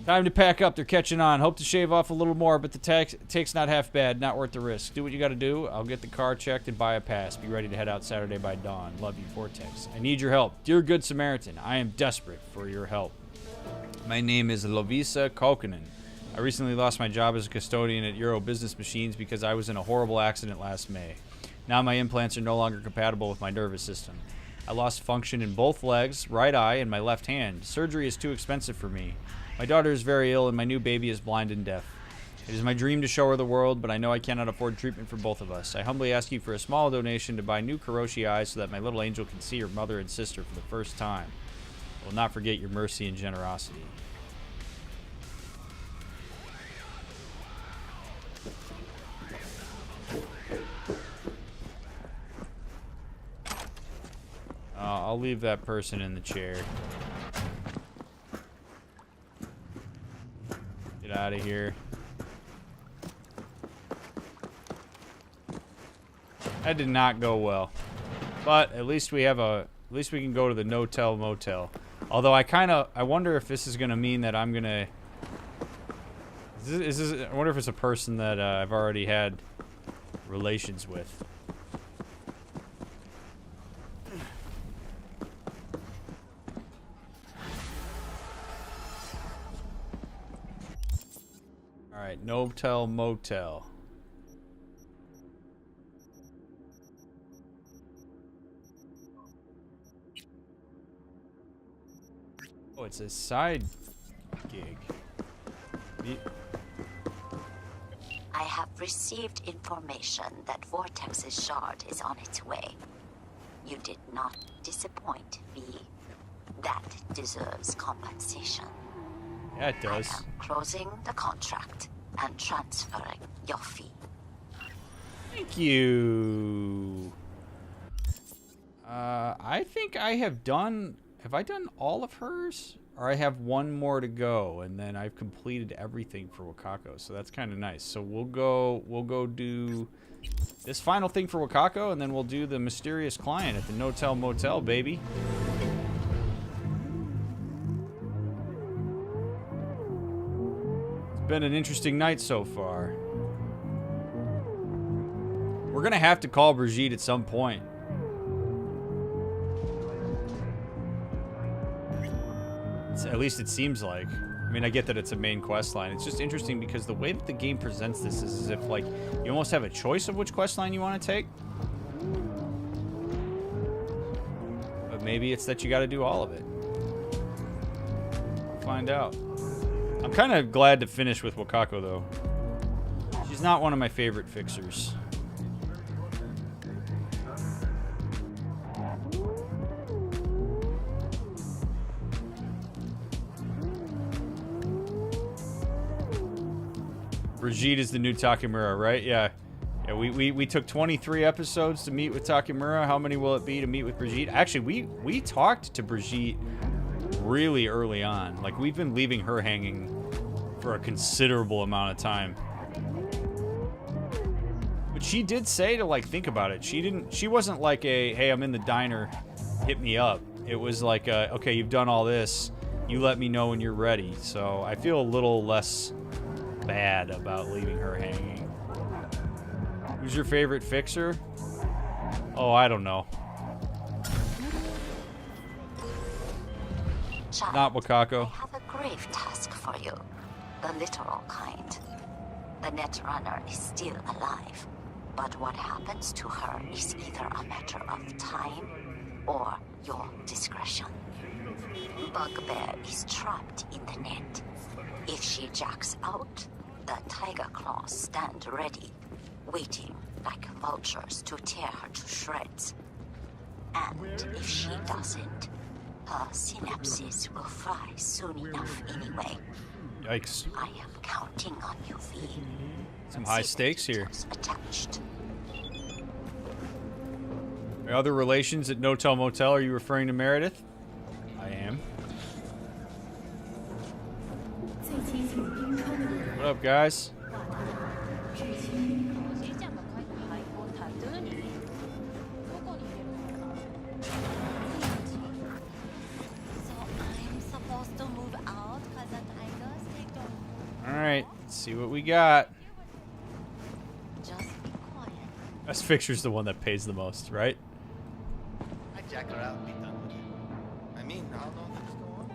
Time to pack up. They're catching on. Hope to shave off a little more, but the take's not half bad. Not worth the risk. Do what you got to do. I'll get the car checked and buy a pass. Be ready to head out Saturday by dawn. Love you, Vortex. I need your help. Dear Good Samaritan, I am desperate for your help. My name is Lovisa Kokkonen. I recently lost my job as a custodian at Euro Business Machines because I was in a horrible accident last May. Now my implants are no longer compatible with my nervous system. I lost function in both legs, right eye, and my left hand. Surgery is too expensive for me. My daughter is very ill, and my new baby is blind and deaf. It is my dream to show her the world, but I know I cannot afford treatment for both of us. I humbly ask you for a small donation to buy new Karoshi eyes so that my little angel can see her mother and sister for the first time. I will not forget your mercy and generosity. I'll leave that person in the chair. Get out of here. That did not go well. But at least we have at least we can go to the no-tell motel. Although I wonder if this is gonna mean that I'm gonna I wonder if it's a person that I've already had relations with. Alright, no-tell motel. Oh, it's a side gig. I have received information that Vortex's shard is on its way. You did not disappoint me. That deserves compensation. Yeah, it does. I am closing the contract and transferring your fee. Thank you. I think I have done... Have I done all of hers? Or I have one more to go, and then I've completed everything for Wakako, so that's kind of nice. So we'll go do this final thing for Wakako, and then we'll do the mysterious client at the no-tell motel, baby. It's been an interesting night so far. We're gonna have to call Brigitte at some point. At least it seems like. I mean, I get that it's a main quest line. It's just interesting because the way that the game presents this is as if, like, you almost have a choice of which quest line you want to take. But maybe it's that you got to do all of it. We'll find out. I'm kind of glad to finish with Wakako, though. She's not one of my favorite fixers. Brigitte is the new Takemura, right? Yeah. Yeah, we took 23 episodes to meet with Takemura. How many will it be to meet with Brigitte? Actually, we talked to Brigitte really early on. Like, we've been leaving her hanging for a considerable amount of time. But she did say to, like, think about it. She wasn't like a, hey, I'm in the diner, hit me up. It was like, okay, you've done all this. You let me know when you're ready. So I feel a little less bad about leaving her hanging. Who's your favorite fixer? Oh, I don't know. Child, not Wakako. I have a grave task for you. The literal kind. The Netrunner is still alive, but what happens to her is either a matter of time or your discretion. Bugbear is trapped in the net. If she jacks out, the Tiger Claws stand ready, waiting like vultures to tear her to shreds. And if she doesn't, her synapses will fry soon enough anyway. Yikes. I am counting on you, V. Some high stakes here. Attached. Other relations at No-Tell Motel, are you referring to Meredith? I am. What up, guys? see what we got. Just be quiet. Best Picture's the one that pays the most, right? I jack her out and be done with it. I mean, how long does this go on?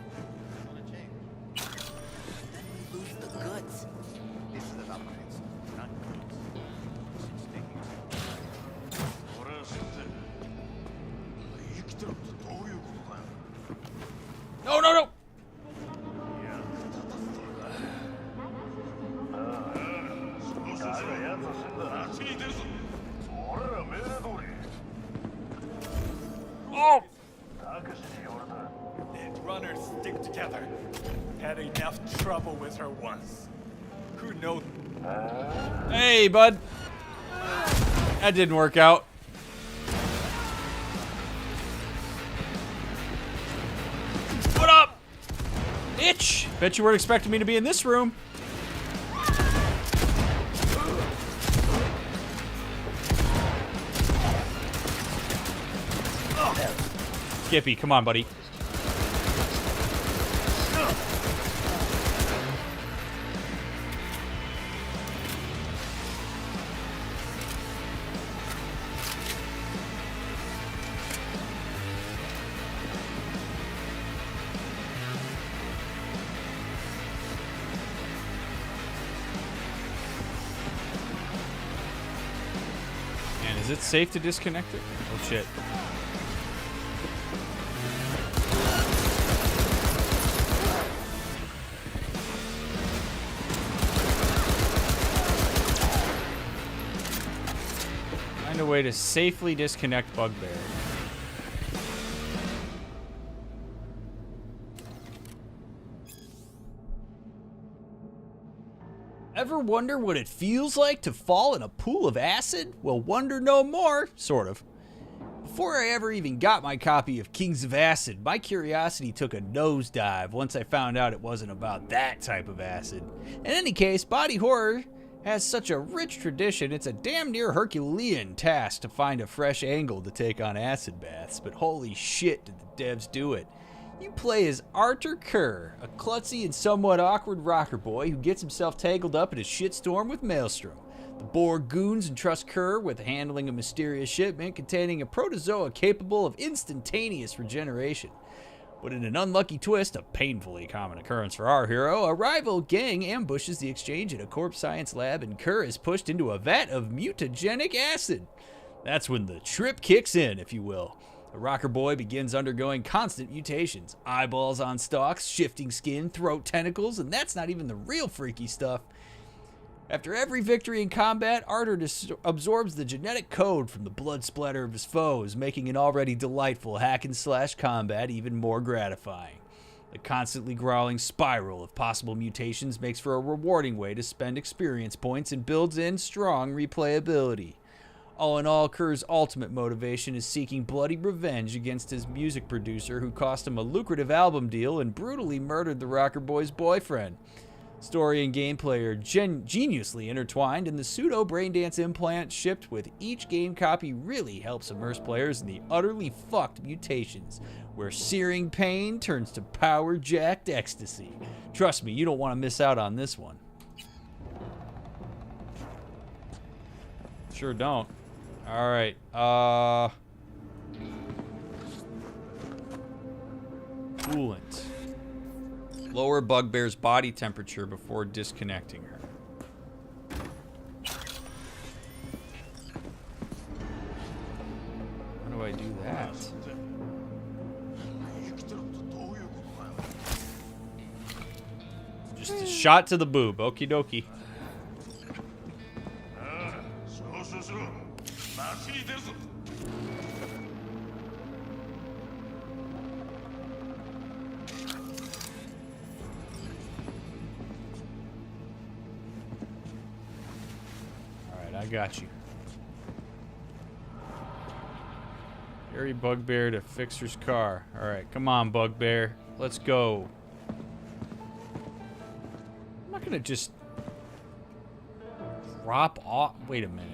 It's gonna change. Then we lose the goods. This is about goods, not goods. She's taking No, no, no! Oh! Net runners stick together. Had enough trouble with her once. Who knows? Hey, bud. That didn't work out. What up? Itch! Bet you weren't expecting me to be in this room. Skippy, come on, buddy. And is it safe to disconnect it? Oh, shit. Find a way to safely disconnect Bugbear. Ever wonder what it feels like to fall in a pool of acid? Well, wonder no more, sort of. Before I ever even got my copy of Kings of Acid, my curiosity took a nosedive once I found out it wasn't about that type of acid. In any case, body horror has such a rich tradition, it's a damn near Herculean task to find a fresh angle to take on acid baths, but holy shit did the devs do it. You play as Arthur Kerr, a klutzy and somewhat awkward rocker boy who gets himself tangled up in a shitstorm with Maelstrom. The Borg goons entrust Kerr with handling a mysterious shipment containing a protozoa capable of instantaneous regeneration. But in an unlucky twist, a painfully common occurrence for our hero, a rival gang ambushes the exchange at a corpse science lab and Kerr is pushed into a vat of mutagenic acid. That's when the trip kicks in, if you will. The rocker boy begins undergoing constant mutations. Eyeballs on stalks, shifting skin, throat tentacles, and that's not even the real freaky stuff. After every victory in combat, Arthur absorbs the genetic code from the blood splatter of his foes, making an already delightful hack-and-slash combat even more gratifying. The constantly growling spiral of possible mutations makes for a rewarding way to spend experience points and builds in strong replayability. All in all, Kerr's ultimate motivation is seeking bloody revenge against his music producer who cost him a lucrative album deal and brutally murdered the rocker boy's boyfriend. Story and gameplay are geniusly intertwined, and the pseudo-braindance implant shipped with each game copy really helps immerse players in the utterly fucked mutations, where searing pain turns to power-jacked ecstasy. Trust me, you don't want to miss out on this one. Sure don't. Alright, coolant. Lower Bugbear's body temperature before disconnecting her. How do I do that? Just a shot to the boob. Okie dokie. I got you. Carry Bugbear to Fixer's car. Alright, come on, Bugbear. Let's go. I'm not gonna just drop off. Wait a minute.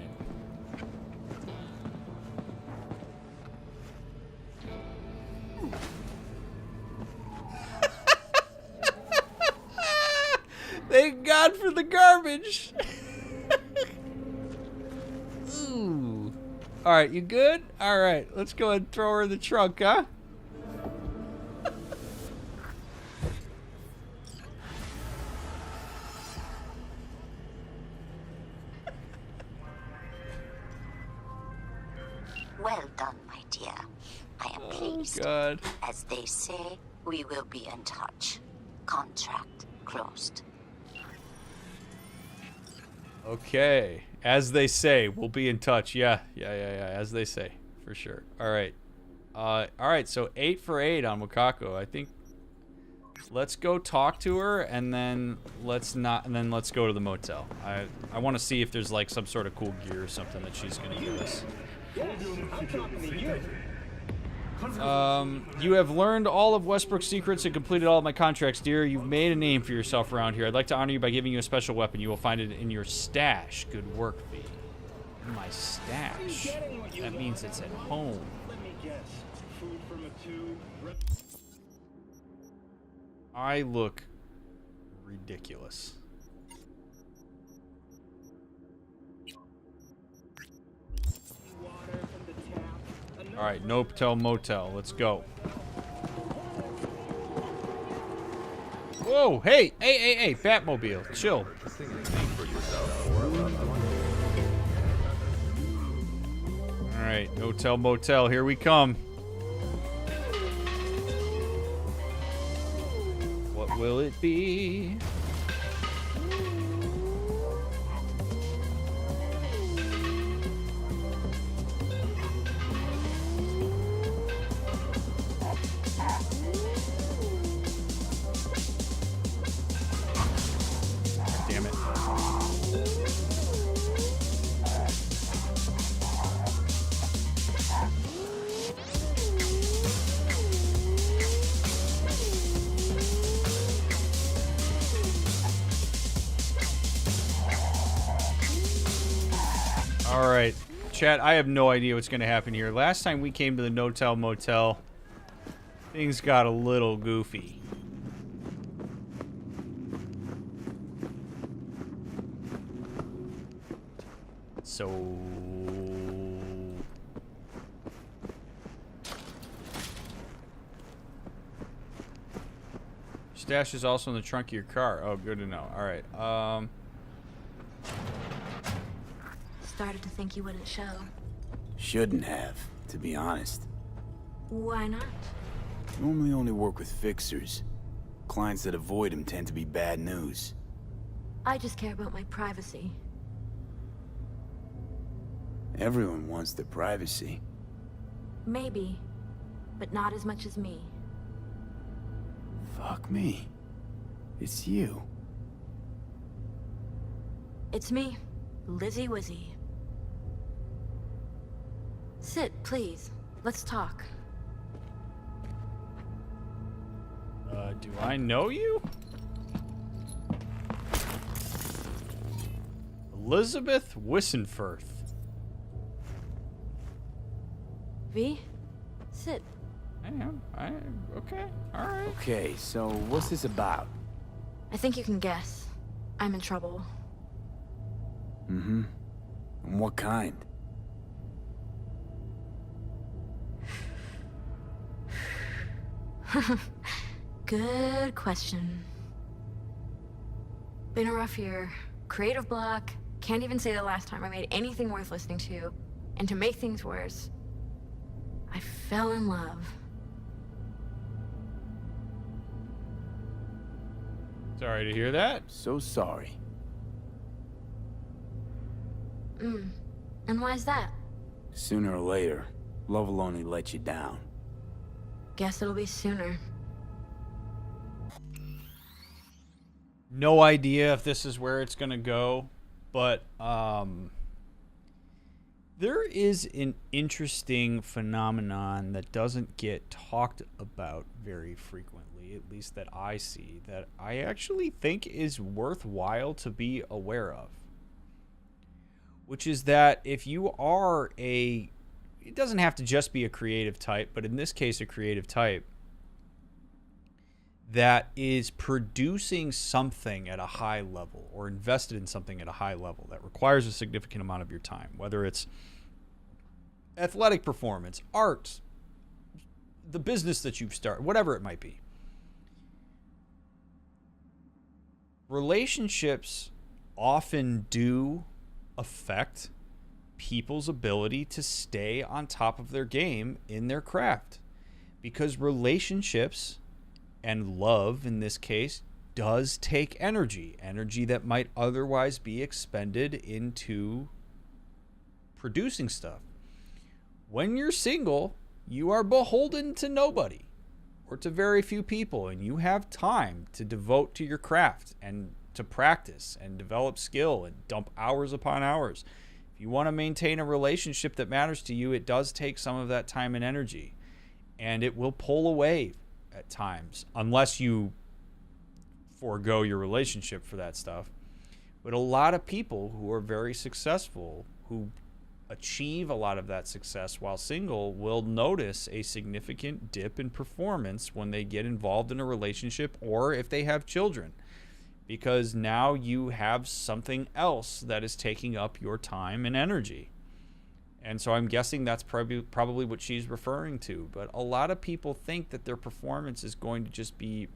Thank God God for the garbage. Ooh. All right, you good? All right, let's go and throw her in the trunk, huh? Well done, my dear. I am pleased. God. As they say, we will be in touch. Contract closed. Okay. As they say, we'll be in touch. Yeah. As they say, for sure. All right. All right. So 8 for 8 on Wakako. I think. Let's go talk to her, and then let's go to the motel. I want to see if there's like some sort of cool gear or something that she's gonna give us. You have learned all of Westbrook's secrets and completed all of my contracts, dear. You've made a name for yourself around here. I'd like to honor you by giving you a special weapon. You will find it in your stash. Good work, V. My stash. That means it's at home. I look ridiculous. All right, no hotel motel. Let's go. Whoa, hey, Batmobile, chill. All right, hotel motel, here we come. What will it be? Damn it. All right, chat, I have no idea what's going to happen here. Last time we came to the No-Tell Motel, things got a little goofy. So... Stash is also in the trunk of your car. Oh, good to know. All right. Started to think you wouldn't show. Shouldn't have, to be honest. Why not? Normally only work with fixers. Clients that avoid him tend to be bad news. I just care about my privacy. Everyone wants their privacy. Maybe, but not as much as me. Fuck me. It's you. It's me, Lizzie Wizzy. Sit, please. Let's talk. Do I know you? Elizabeth Wissenfirth. V? Sit. Okay, alright. Okay, so what's this about? I think you can guess. I'm in trouble. Mm-hmm. And what kind? Good question. Been a rough year. Creative block. Can't even say the last time I made anything worth listening to. And to make things worse, I fell in love. Sorry to hear that. So sorry. And why's that? Sooner or later, love will only let you down. Guess it'll be sooner. No idea if this is where it's gonna go, but there is an interesting phenomenon that doesn't get talked about very frequently, at least that I see, that I actually think is worthwhile to be aware of. Which is that if you are it doesn't have to just be a creative type, but in this case a creative type, that is producing something at a high level or invested in something at a high level that requires a significant amount of your time, whether it's athletic performance, art, the business that you've started, whatever it might be. Relationships often do affect people's ability to stay on top of their game in their craft, because relationships and love in this case does take energy that might otherwise be expended into producing stuff. When you're single, you are beholden to nobody or to very few people, and you have time to devote to your craft and to practice and develop skill and dump hours upon hours. If you want to maintain a relationship that matters to you, it does take some of that time and energy, and it will pull away at times unless you forego your relationship for that stuff. But a lot of people who are very successful, who achieve a lot of that success while single, will notice a significant dip in performance when they get involved in a relationship or if they have children, because now you have something else that is taking up your time and energy. And so I'm guessing that's probably what she's referring to. But a lot of people think that their performance is going to just be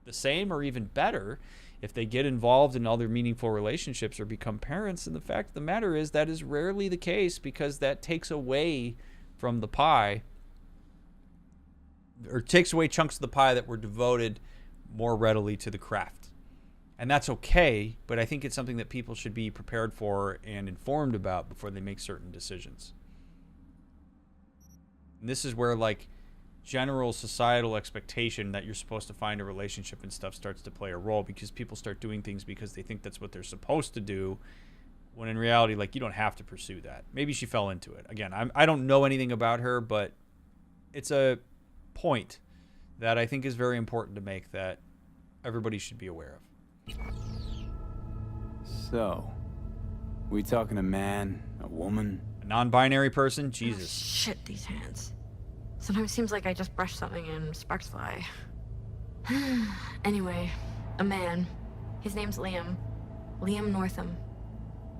the same or even better if they get involved in other meaningful relationships or become parents. And the fact of the matter is that is rarely the case, because that takes away from the pie, or takes away chunks of the pie that were devoted more readily to the craft. And that's okay, but I think it's something that people should be prepared for and informed about before they make certain decisions. And this is where, like, general societal expectation that you're supposed to find a relationship and stuff starts to play a role, because people start doing things because they think that's what they're supposed to do, when in reality, like, you don't have to pursue that. Maybe she fell into it. Again, I don't know anything about her, but it's a point that I think is very important to make, that everybody should be aware of. So, we talking a man, a woman? A non-binary person? Jesus. Oh, shit, these hands. Sometimes it seems like I just brushed something and sparks fly. Anyway, a man. His name's Liam. Liam Northam.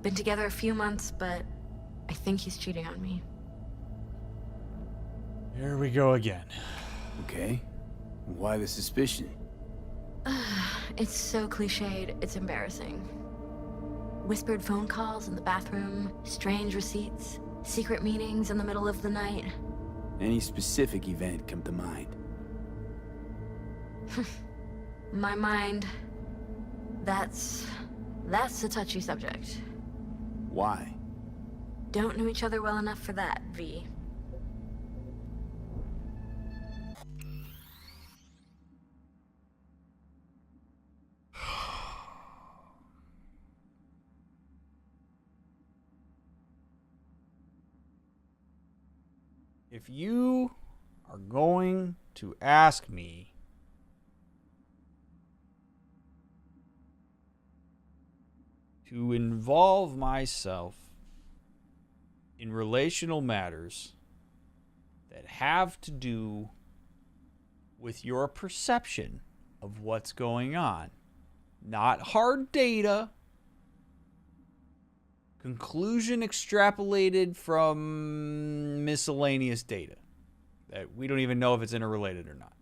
Been together a few months, but I think he's cheating on me. Here we go again. Okay. Why the suspicion? It's so cliched, it's embarrassing. Whispered phone calls in the bathroom, strange receipts, secret meetings in the middle of the night. Any specific event come to mind? My mind, that's a touchy subject. Why? Don't know each other well enough for that, V. If you are going to ask me to involve myself in relational matters that have to do with your perception of what's going on, not hard data, conclusion extrapolated from miscellaneous data that we don't even know if it's interrelated or not,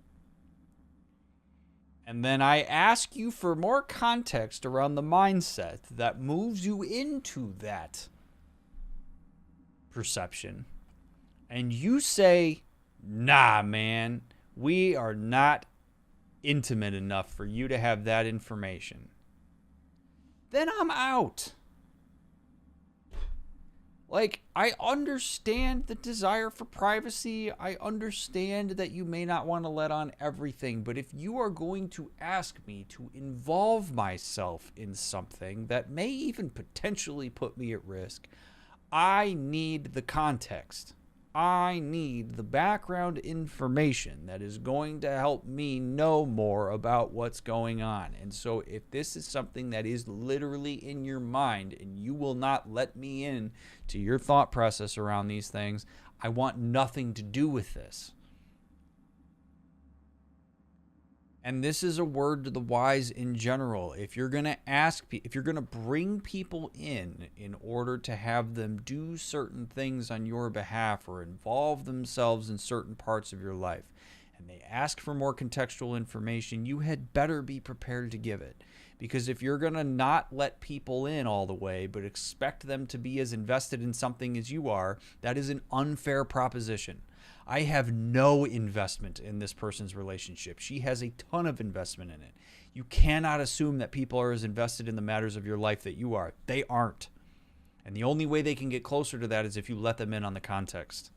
and then I ask you for more context around the mindset that moves you into that perception, and you say, nah, man, we are not intimate enough for you to have that information, then I'm out. Like, I understand the desire for privacy. I understand that you may not want to let on everything. But if you are going to ask me to involve myself in something that may even potentially put me at risk, I need the context. I need the background information that is going to help me know more about what's going on. And so if this is something that is literally in your mind and you will not let me in to your thought process around these things, I want nothing to do with this. And this is a word to the wise in general. If you're going to if you're going to bring people in order to have them do certain things on your behalf or involve themselves in certain parts of your life, and they ask for more contextual information, you had better be prepared to give it. Because if you're going to not let people in all the way, but expect them to be as invested in something as you are, that is an unfair proposition. I have no investment in this person's relationship. She has a ton of investment in it. You cannot assume that people are as invested in the matters of your life that you are. They aren't. And the only way they can get closer to that is if you let them in on the context.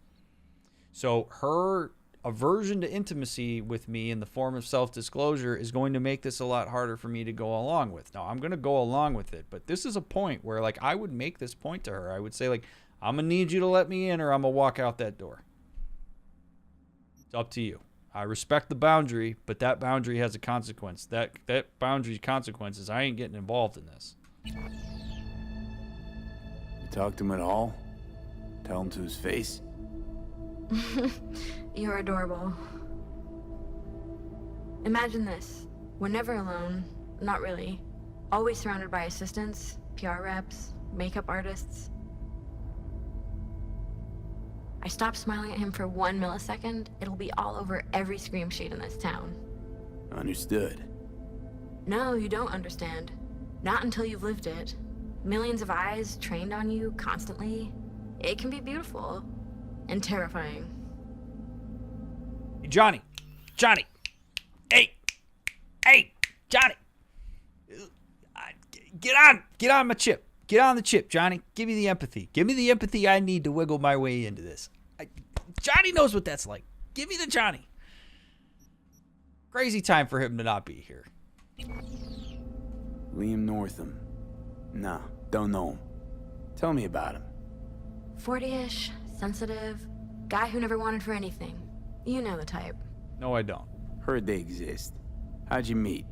So her aversion to intimacy with me in the form of self-disclosure is going to make this a lot harder for me to go along with. Now, I'm going to go along with it, but this is a point where, like, I would make this point to her. I would say, like, I'm going to need you to let me in or I'm going to walk out that door. It's up to you. I respect the boundary, but that boundary has a consequence. That boundary's consequence is I ain't getting involved in this. You talk to him at all? Tell him to his face? You're adorable. Imagine this. We're never alone. Not really. Always surrounded by assistants, PR reps, makeup artists. I stop smiling at him for 1 millisecond, it'll be all over every scream sheet in this town. Understood. No, you don't understand. Not until you've lived it. Millions of eyes trained on you constantly. It can be beautiful and terrifying. Hey, Johnny! Hey, Johnny! Get on my chip. Get on the chip, Johnny. Give me the empathy. Give me the empathy I need to wiggle my way into this. Johnny knows what that's like. Give me the Johnny. Crazy time for him to not be here. Liam Northam. Nah, don't know him. Tell me about him. 40-ish, sensitive, guy who never wanted for anything. You know the type. No, I don't. Heard they exist. How'd you meet?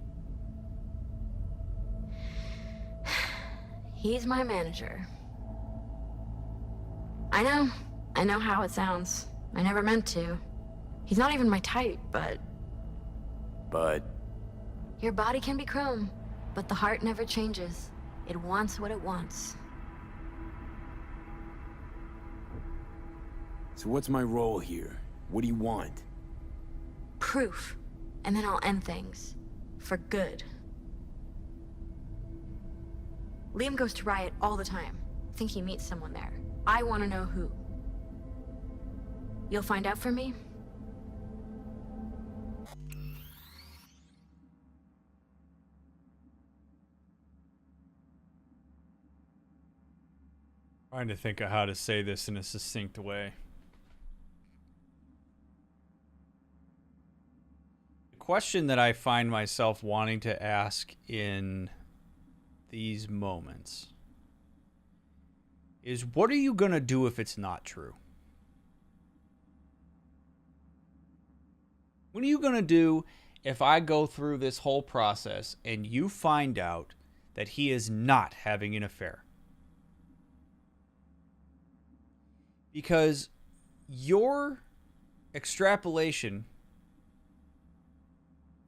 He's my manager. I know how it sounds. I never meant to. He's not even my type, but... But? Your body can be chrome, but the heart never changes. It wants what it wants. So what's my role here? What do you want? Proof. And then I'll end things. For good. Liam goes to Riot all the time. Think he meets someone there. I want to know who. You'll find out for me? Trying to think of how to say this in a succinct way. The question that I find myself wanting to ask in these moments is, what are you going to do if it's not true? What are you going to do if I go through this whole process and you find out that he is not having an affair? Because your extrapolation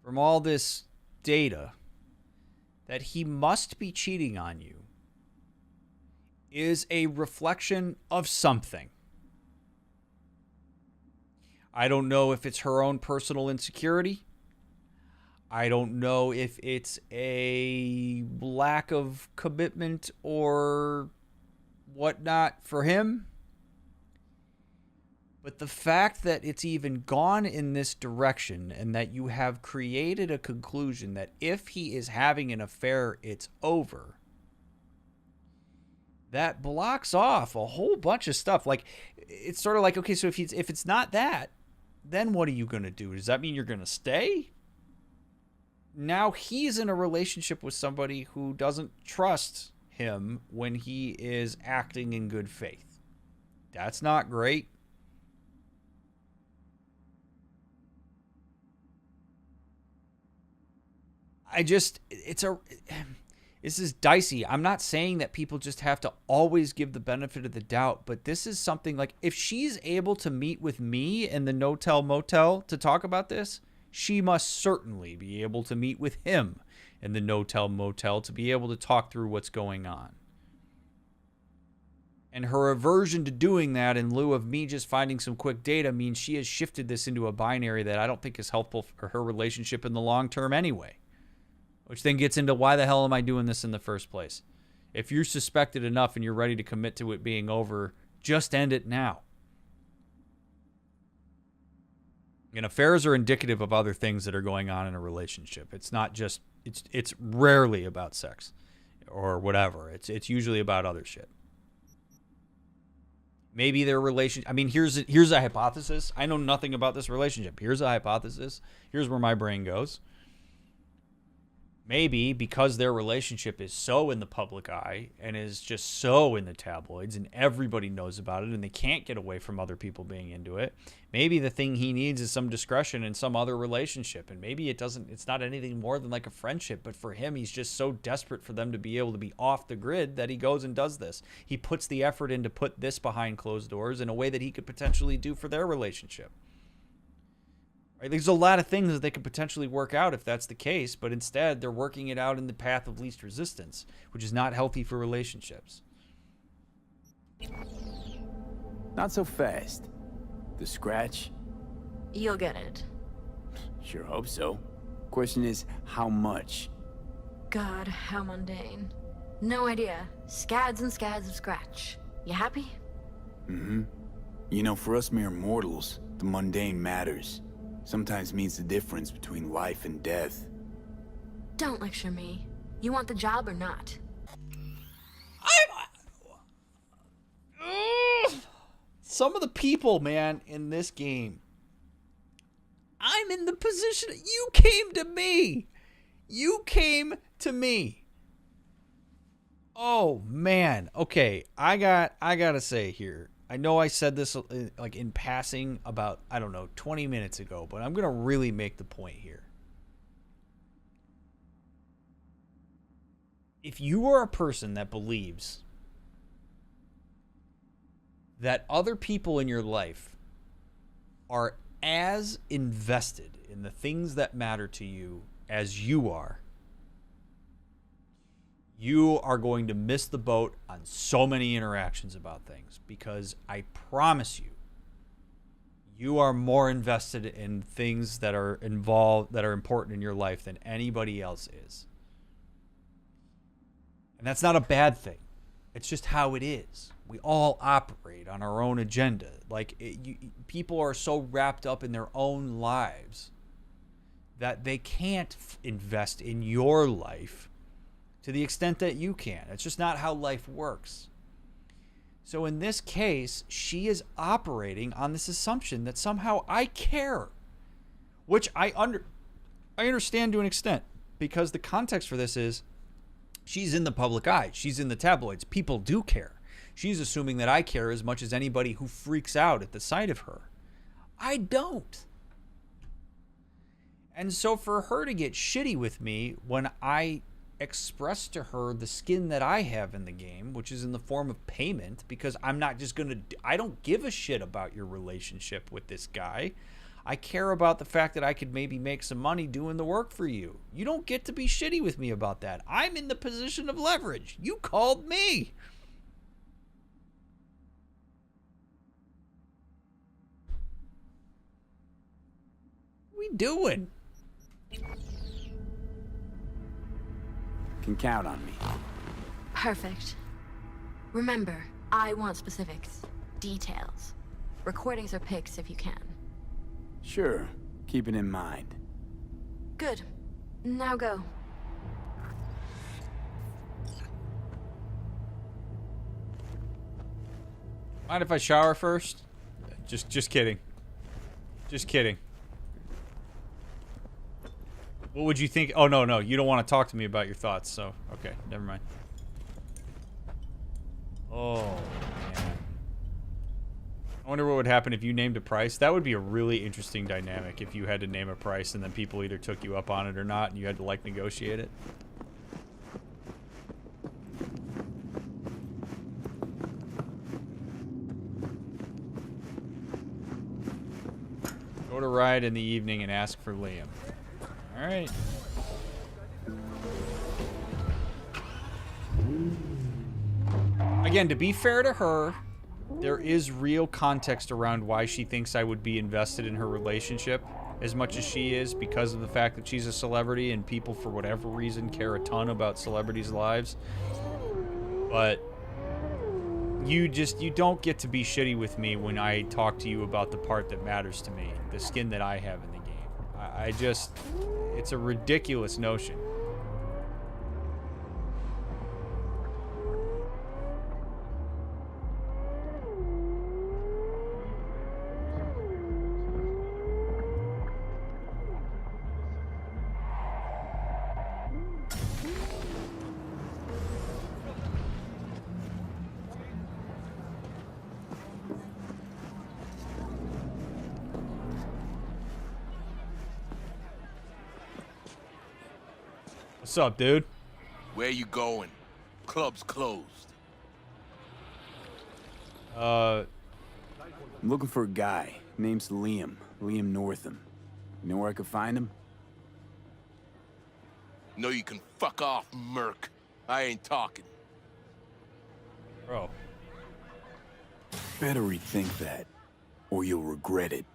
from all this data that he must be cheating on you is a reflection of something. I don't know if it's her own personal insecurity. I don't know if it's a lack of commitment or whatnot for him. But the fact that it's even gone in this direction and that you have created a conclusion that if he is having an affair, it's over, that blocks off a whole bunch of stuff. Like, it's sort of like, okay, so if it's not that, then what are you going to do? Does that mean you're going to stay? Now he's in a relationship with somebody who doesn't trust him when he is acting in good faith. That's not great. This is dicey. I'm not saying that people just have to always give the benefit of the doubt, but this is something like, if she's able to meet with me in the no-tell motel to talk about this, she must certainly be able to meet with him in the no-tell motel to be able to talk through what's going on. And her aversion to doing that in lieu of me just finding some quick data means she has shifted this into a binary that I don't think is helpful for her relationship in the long term anyway. Which then gets into why the hell am I doing this in the first place? If you're suspected enough and you're ready to commit to it being over, just end it now. And affairs are indicative of other things that are going on in a relationship. It's not just, it's rarely about sex or whatever. It's usually about other shit. Maybe their relationship, I mean, here's a hypothesis. I know nothing about this relationship. Here's a hypothesis. Here's where my brain goes. Maybe because their relationship is so in the public eye and is just so in the tabloids and everybody knows about it and they can't get away from other people being into it. Maybe the thing he needs is some discretion in some other relationship. And maybe it's not anything more than like a friendship. But for him, he's just so desperate for them to be able to be off the grid that he goes and does this. He puts the effort in to put this behind closed doors in a way that he could potentially do for their relationship. Right? There's a lot of things that they could potentially work out if that's the case, but instead they're working it out in the path of least resistance, which is not healthy for relationships. Not so fast. The scratch? You'll get it. Sure hope so. Question is, how much? God, how mundane. No idea. Scads and scads of scratch. You happy? Mm-hmm. You know, for us mere mortals, the mundane matters. Sometimes means the difference between life and death. Don't lecture me. You want the job or not? Some of the people, man, in this game. I'm in the position. You came to me. You came to me. Oh, man. Okay, I gotta say here. I know I said this like in passing about, I don't know, 20 minutes ago, but I'm going to really make the point here. If you are a person that believes that other people in your life are as invested in the things that matter to you as you are going to miss the boat on so many interactions about things, because I promise you are more invested in things that are involved, that are important in your life than anybody else is. And that's not a bad thing. It's just how it is. We all operate on our own agenda. Like, people are so wrapped up in their own lives that they can't invest in your life to the extent that you can. It's just not how life works. So in this case, she is operating on this assumption that somehow I care, which I understand to an extent, because the context for this is she's in the public eye. She's in the tabloids. People do care. She's assuming that I care as much as anybody who freaks out at the sight of her. I don't. And so for her to get shitty with me when I express to her the skin that I have in the game, which is in the form of payment, because I'm not just I don't give a shit about your relationship with this guy. I care about the fact that I could maybe make some money doing the work for you. You don't get to be shitty with me about that. I'm in the position of leverage. You called me. What are we doing? Can count on me. Perfect. Remember, I want specifics, details. Recordings or pics if you can. Sure, keep it in mind. Good. Now go. Mind if I shower first? Just kidding. Just kidding. What would you think? Oh, no, you don't want to talk to me about your thoughts, so, okay, never mind. Oh, man. I wonder what would happen if you named a price. That would be a really interesting dynamic if you had to name a price and then people either took you up on it or not and you had to, like, negotiate it. Go to Riot in the evening and ask for Liam. All right. Again, to be fair to her, there is real context around why she thinks I would be invested in her relationship as much as she is, because of the fact that she's a celebrity and people, for whatever reason, care a ton about celebrities' lives. But you don't get to be shitty with me when I talk to you about the part that matters to me, the skin that I have in the game. It's a ridiculous notion. What's up, dude? Where you going? Club's closed. I'm looking for a guy. Name's Liam. Liam Northam. You know where I could find him? No, you can fuck off, Merc. I ain't talking. Bro. Better rethink that, or you'll regret it.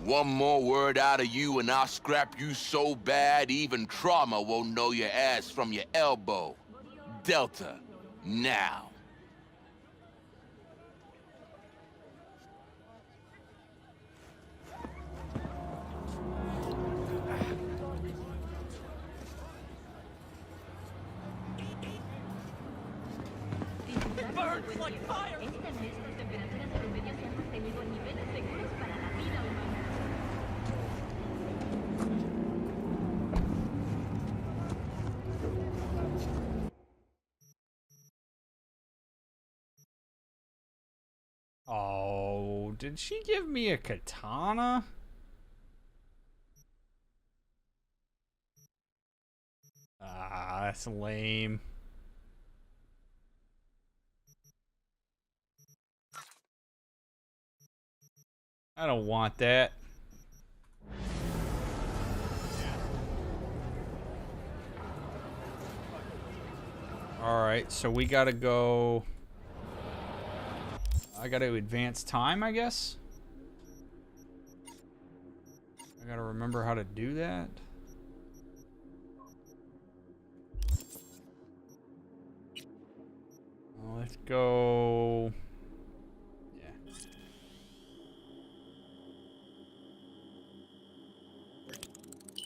One more word out of you and I'll scrap you so bad even trauma won't know your ass from your elbow. Delta, now. Burns like fire! Oh, did she give me a katana? Ah, that's lame. I don't want that. Alright, so we gotta go... I gotta advance time, I guess? I gotta remember how to do that. Let's go... Yeah.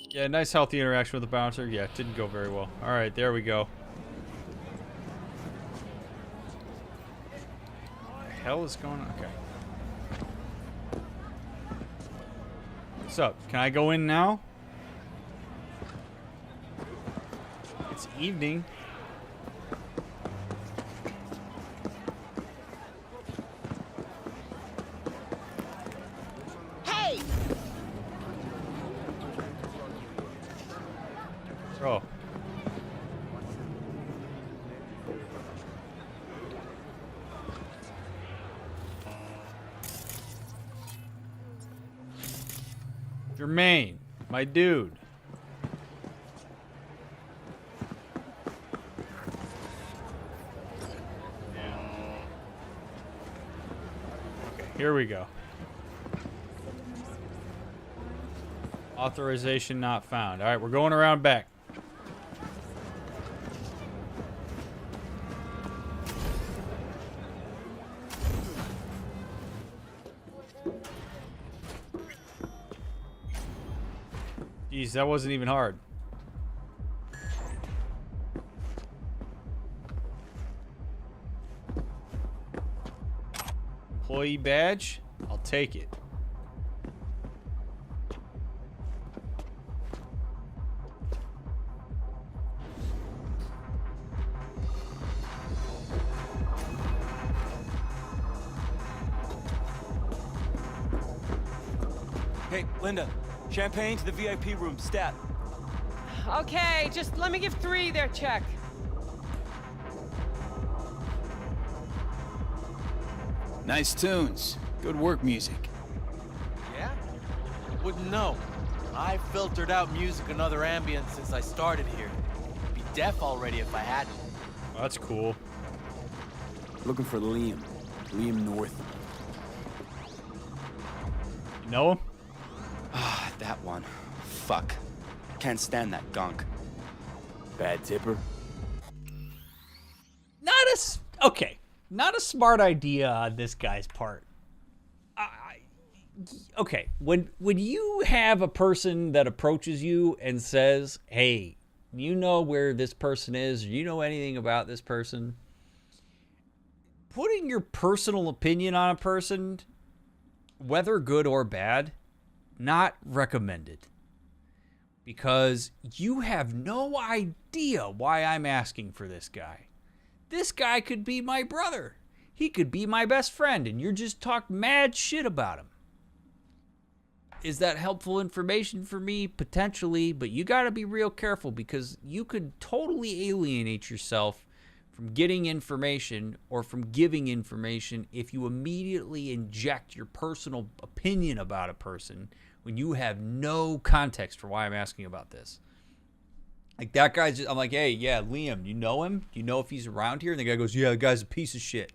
Yeah, nice healthy interaction with the bouncer. Yeah, it didn't go very well. Alright, there we go. Hell is going on? Okay. What's up? Can I go in now? It's evening. Hey! Bro. Jermaine, my dude. Okay, here we go. Authorization not found. All right, we're going around back. Jeez, that wasn't even hard. Employee badge? I'll take it. Hey, Linda. Champagne to the VIP room, stat. Okay, just let me give 3 their check. Nice tunes. Good work, music. Wouldn't know. I filtered out music and other ambience since I started here. I'd be deaf already if I hadn't. That's cool. Looking for Liam. Liam North. You know him? Ah, that one. Fuck. Can't stand that gunk. Bad tipper? Okay. Not a smart idea on this guy's part. Okay, when you have a person that approaches you and says, hey, you know where this person is, or you know anything about this person, putting your personal opinion on a person, whether good or bad, not recommended. Because you have no idea why I'm asking for this guy. This guy could be my brother. He could be my best friend, and you're just talking mad shit about him. Is that helpful information for me? Potentially, but you got to be real careful because you could totally alienate yourself from getting information or from giving information if you immediately inject your personal opinion about a person when you have no context for why I'm asking about this. Like that guy's just, I'm like, hey, yeah, Liam, you know him? Do you know if he's around here? And the guy goes, yeah, the guy's a piece of shit.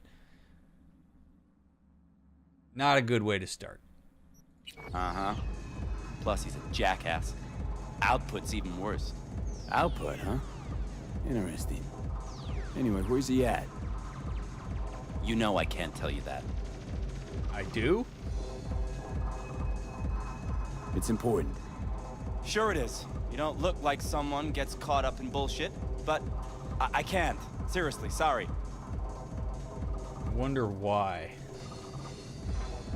Not a good way to start. Uh-huh. Plus, he's a jackass. Output's even worse. Output, huh? Interesting. Anyway, where's he at? You know I can't tell you that. I do? It's important. Sure it is. You don't look like someone gets caught up in bullshit, but I can't. Seriously, sorry. I wonder why.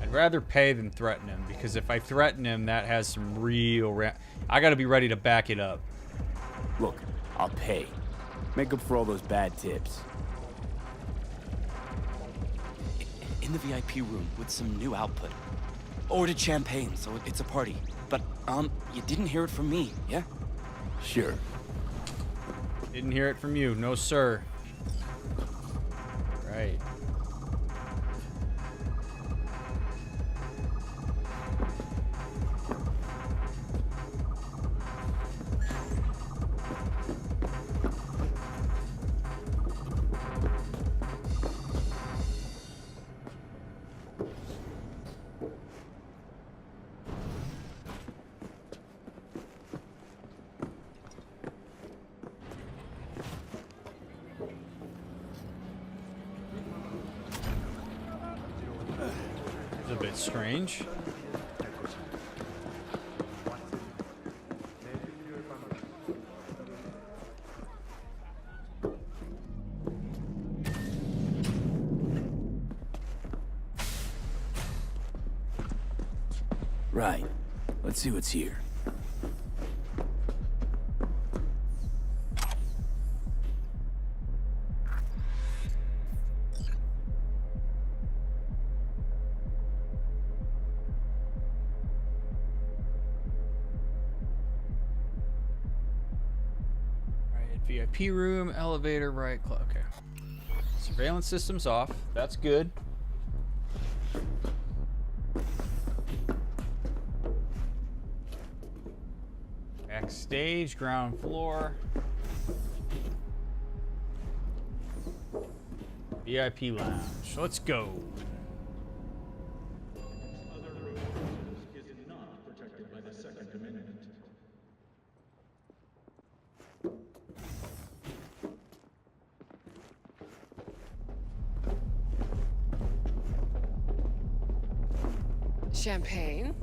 I'd rather pay than threaten him, because if I threaten him, that has some real... I gotta be ready to back it up. Look, I'll pay. Make up for all those bad tips. In the VIP room with some new output. Ordered champagne, so it's a party. But, you didn't hear it from me, yeah? Sure. Didn't hear it from you. No, sir. Right. A bit strange. Right. Let's see what's here. VIP room, elevator, right, okay. Surveillance system's off. That's good. Backstage, ground floor. VIP lounge. Let's go. Champagne?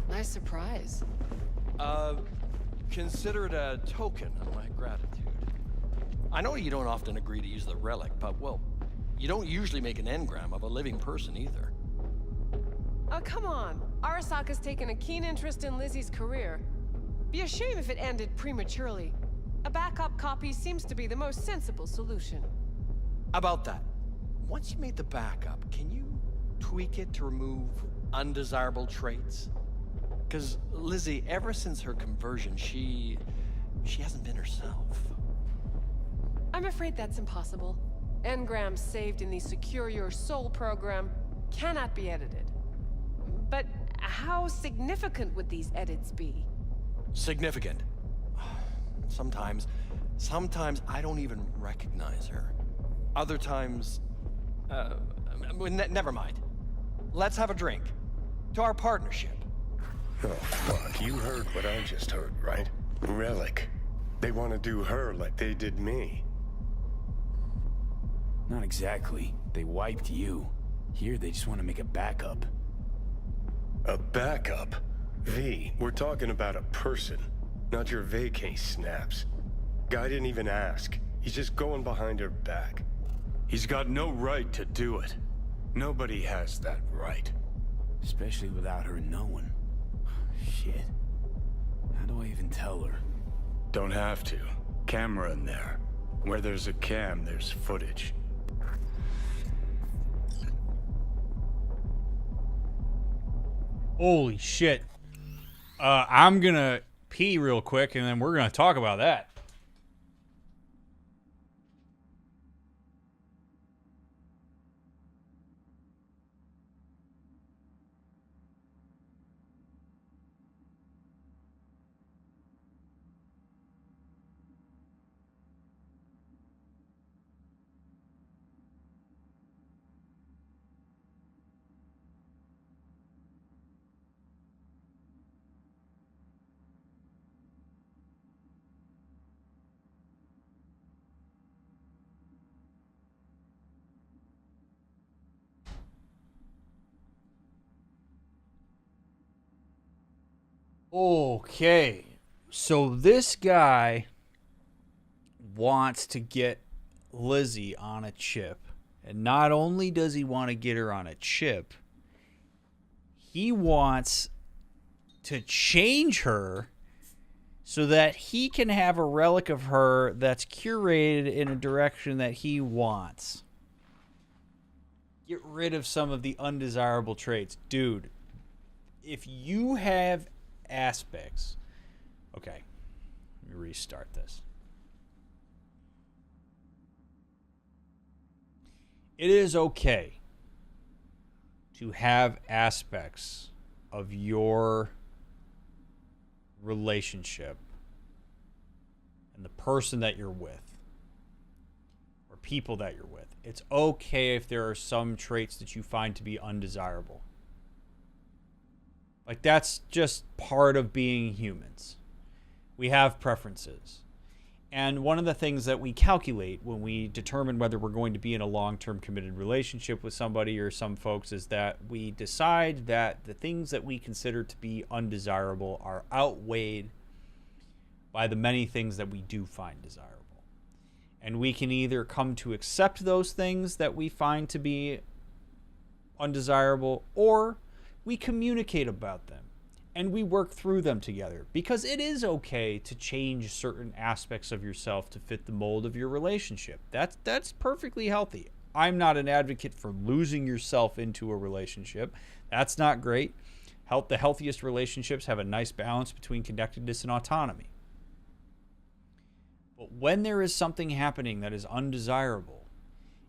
Nice surprise. Consider it a token of my gratitude. I know you don't often agree to use the relic, but, well, you don't usually make an engram of a living person either. Oh, come on. Arasaka's taken a keen interest in Lizzie's career. Be a shame if it ended prematurely. A backup copy seems to be the most sensible solution. About that, once you made the backup, can you tweak it to remove undesirable traits? Because Lizzie, ever since her conversion, she hasn't been herself. I'm afraid that's impossible. Engrams saved in the Secure Your Soul program cannot be edited. But how significant would these edits be? Significant. Sometimes I don't even recognize her. Other times, never mind. Let's have a drink. To our partnership. Oh, fuck. You heard what I just heard, right? Relic. They want to do her like they did me. Not exactly. They wiped you. Here, they just want to make a backup. A backup? V, we're talking about a person, not your vacay snaps. Guy didn't even ask. He's just going behind her back. He's got no right to do it. Nobody has that right. Especially without her knowing. Shit. How do I even tell her? Don't have to. Camera in there. Where there's a cam, there's footage. Holy shit. I'm gonna pee real quick and then we're gonna talk about that. Okay, so this guy wants to get Lizzie on a chip. And not only does he want to get her on a chip, he wants to change her so that he can have a relic of her that's curated in a direction that he wants. Get rid of some of the undesirable traits. Dude, if you have aspects. Okay, let me restart this. It is okay to have aspects of your relationship and the person that you're with or people that you're with. It's okay if there are some traits that you find to be undesirable. Like, that's just part of being humans. We have preferences. And one of the things that we calculate when we determine whether we're going to be in a long-term committed relationship with somebody or some folks is that we decide that the things that we consider to be undesirable are outweighed by the many things that we do find desirable. And we can either come to accept those things that we find to be undesirable, or we communicate about them and we work through them together, because it is okay to change certain aspects of yourself to fit the mold of your relationship. That's perfectly healthy. I'm not an advocate for losing yourself into a relationship. That's not great. The healthiest relationships have a nice balance between connectedness and autonomy. But when there is something happening that is undesirable,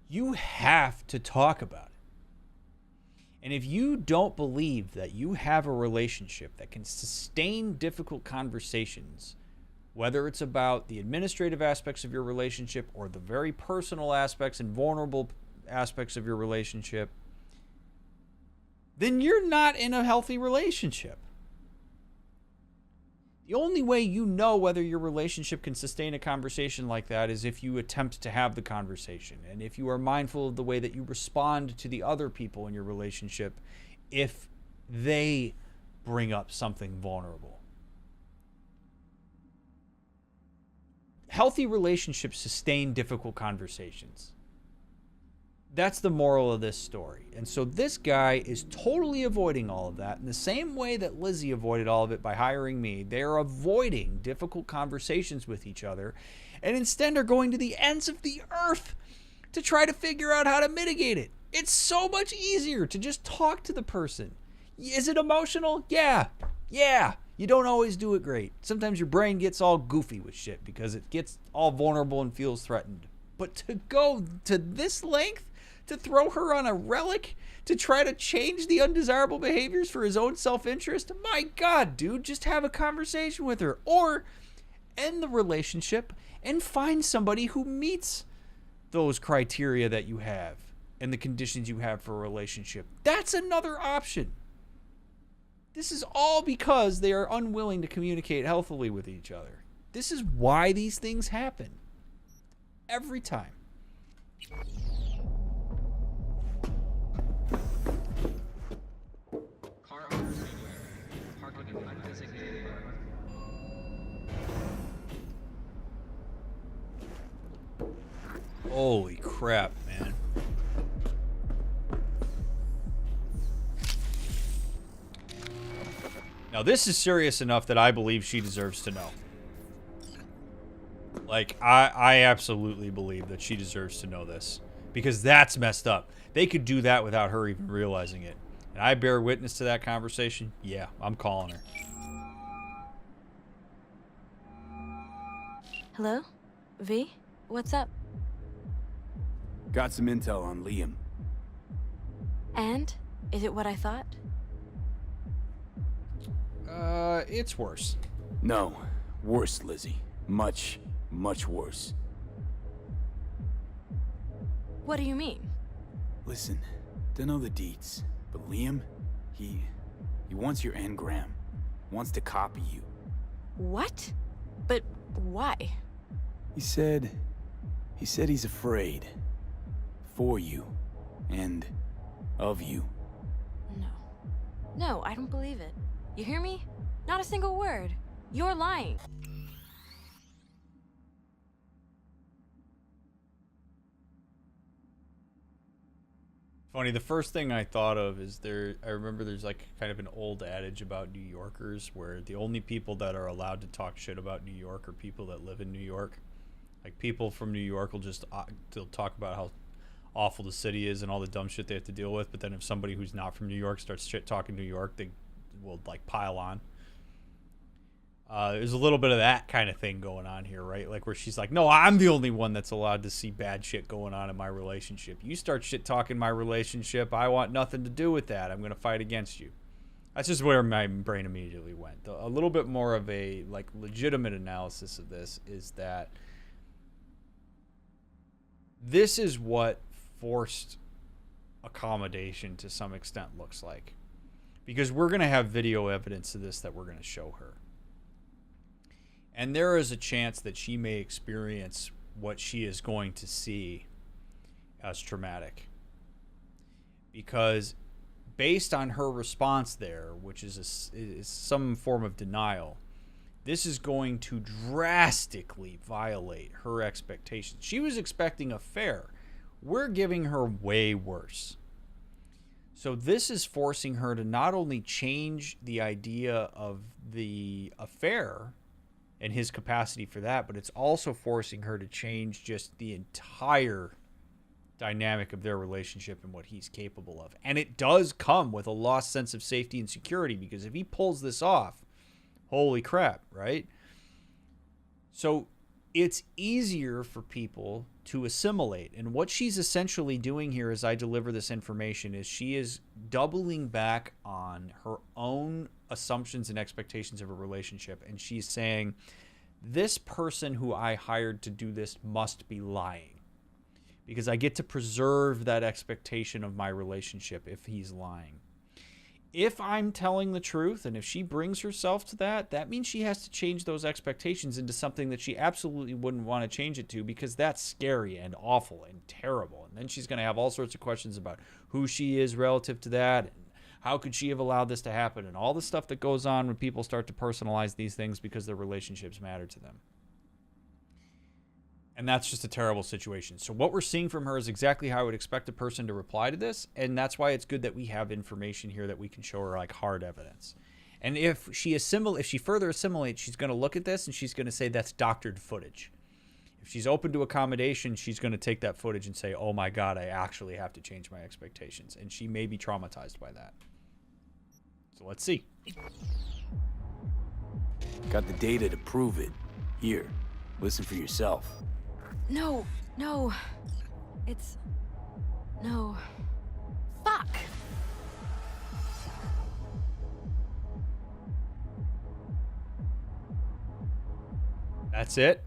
you have to talk about it. And if you don't believe that you have a relationship that can sustain difficult conversations, whether it's about the administrative aspects of your relationship or the very personal aspects and vulnerable aspects of your relationship, then you're not in a healthy relationship. The only way you know whether your relationship can sustain a conversation like that is if you attempt to have the conversation, and if you are mindful of the way that you respond to the other people in your relationship if they bring up something vulnerable. Healthy relationships sustain difficult conversations. That's the moral of this story. And so this guy is totally avoiding all of that in the same way that Lizzie avoided all of it by hiring me. They're avoiding difficult conversations with each other and instead are going to the ends of the earth to try to figure out how to mitigate it. It's so much easier to just talk to the person. Is it emotional? Yeah. You don't always do it great. Sometimes your brain gets all goofy with shit because it gets all vulnerable and feels threatened. But to go to this length to throw her on a relic to try to change the undesirable behaviors for his own self-interest? My God, dude, just have a conversation with her. Or end the relationship and find somebody who meets those criteria that you have and the conditions you have for a relationship. That's another option. This is all because they are unwilling to communicate healthily with each other. This is why these things happen. Every time. Holy crap, man. Now, this is serious enough that I believe she deserves to know. Like, I absolutely believe that she deserves to know this. Because that's messed up. They could do that without her even realizing it. And I bear witness to that conversation. Yeah, I'm calling her. Hello? V? What's up? Got some intel on Liam. And? Is it what I thought? It's worse. No, worse, Lizzie. Much, much worse. What do you mean? Listen, don't know the deets, but Liam, he wants your engram. Wants to copy you. What? But why? He said he's afraid. For you. And of you. No, I don't believe it. You hear me? Not a single word. You're lying. Funny, the first thing I thought of is I remember there's like kind of an old adage about New Yorkers where the only people that are allowed to talk shit about New York are people that live in New York. Like, people from New York will just they'll talk about how awful the city is and all the dumb shit they have to deal with, but then if somebody who's not from New York starts shit talking New York, they will like pile on. There's a little bit of that kind of thing going on here, right? Like, where she's like, no, I'm the only one that's allowed to see bad shit going on in my relationship. You start shit talking my relationship, I want nothing to do with that. I'm going to fight against you. That's just where my brain immediately went. A little bit more of a like legitimate analysis of this is that this is what forced accommodation to some extent looks like, because we're going to have video evidence of this that we're going to show her, and there is a chance that she may experience what she is going to see as traumatic, because based on her response there, which is some form of denial, this is going to drastically violate her expectations. She was expecting a fair. We're giving her way worse. So this is forcing her to not only change the idea of the affair and his capacity for that, but it's also forcing her to change just the entire dynamic of their relationship and what he's capable of. And it does come with a lost sense of safety and security, because if he pulls this off, holy crap, right? So it's easier for people to assimilate. And what she's essentially doing here as I deliver this information is she is doubling back on her own assumptions and expectations of a relationship. And she's saying, this person who I hired to do this must be lying, because I get to preserve that expectation of my relationship if he's lying. If I'm telling the truth, and if she brings herself to that, that means she has to change those expectations into something that she absolutely wouldn't want to change it to, because that's scary and awful and terrible. And then she's going to have all sorts of questions about who she is relative to that, and how could she have allowed this to happen, and all the stuff that goes on when people start to personalize these things because their relationships matter to them. And that's just a terrible situation. So what we're seeing from her is exactly how I would expect a person to reply to this. And that's why it's good that we have information here that we can show her like hard evidence. And if she further assimilates, she's going to look at this and she's going to say that's doctored footage. If she's open to accommodation, she's going to take that footage and say, oh my God, I actually have to change my expectations. And she may be traumatized by that. So let's see. Got the data to prove it. Here, listen for yourself. No. It's... No. Fuck! That's it?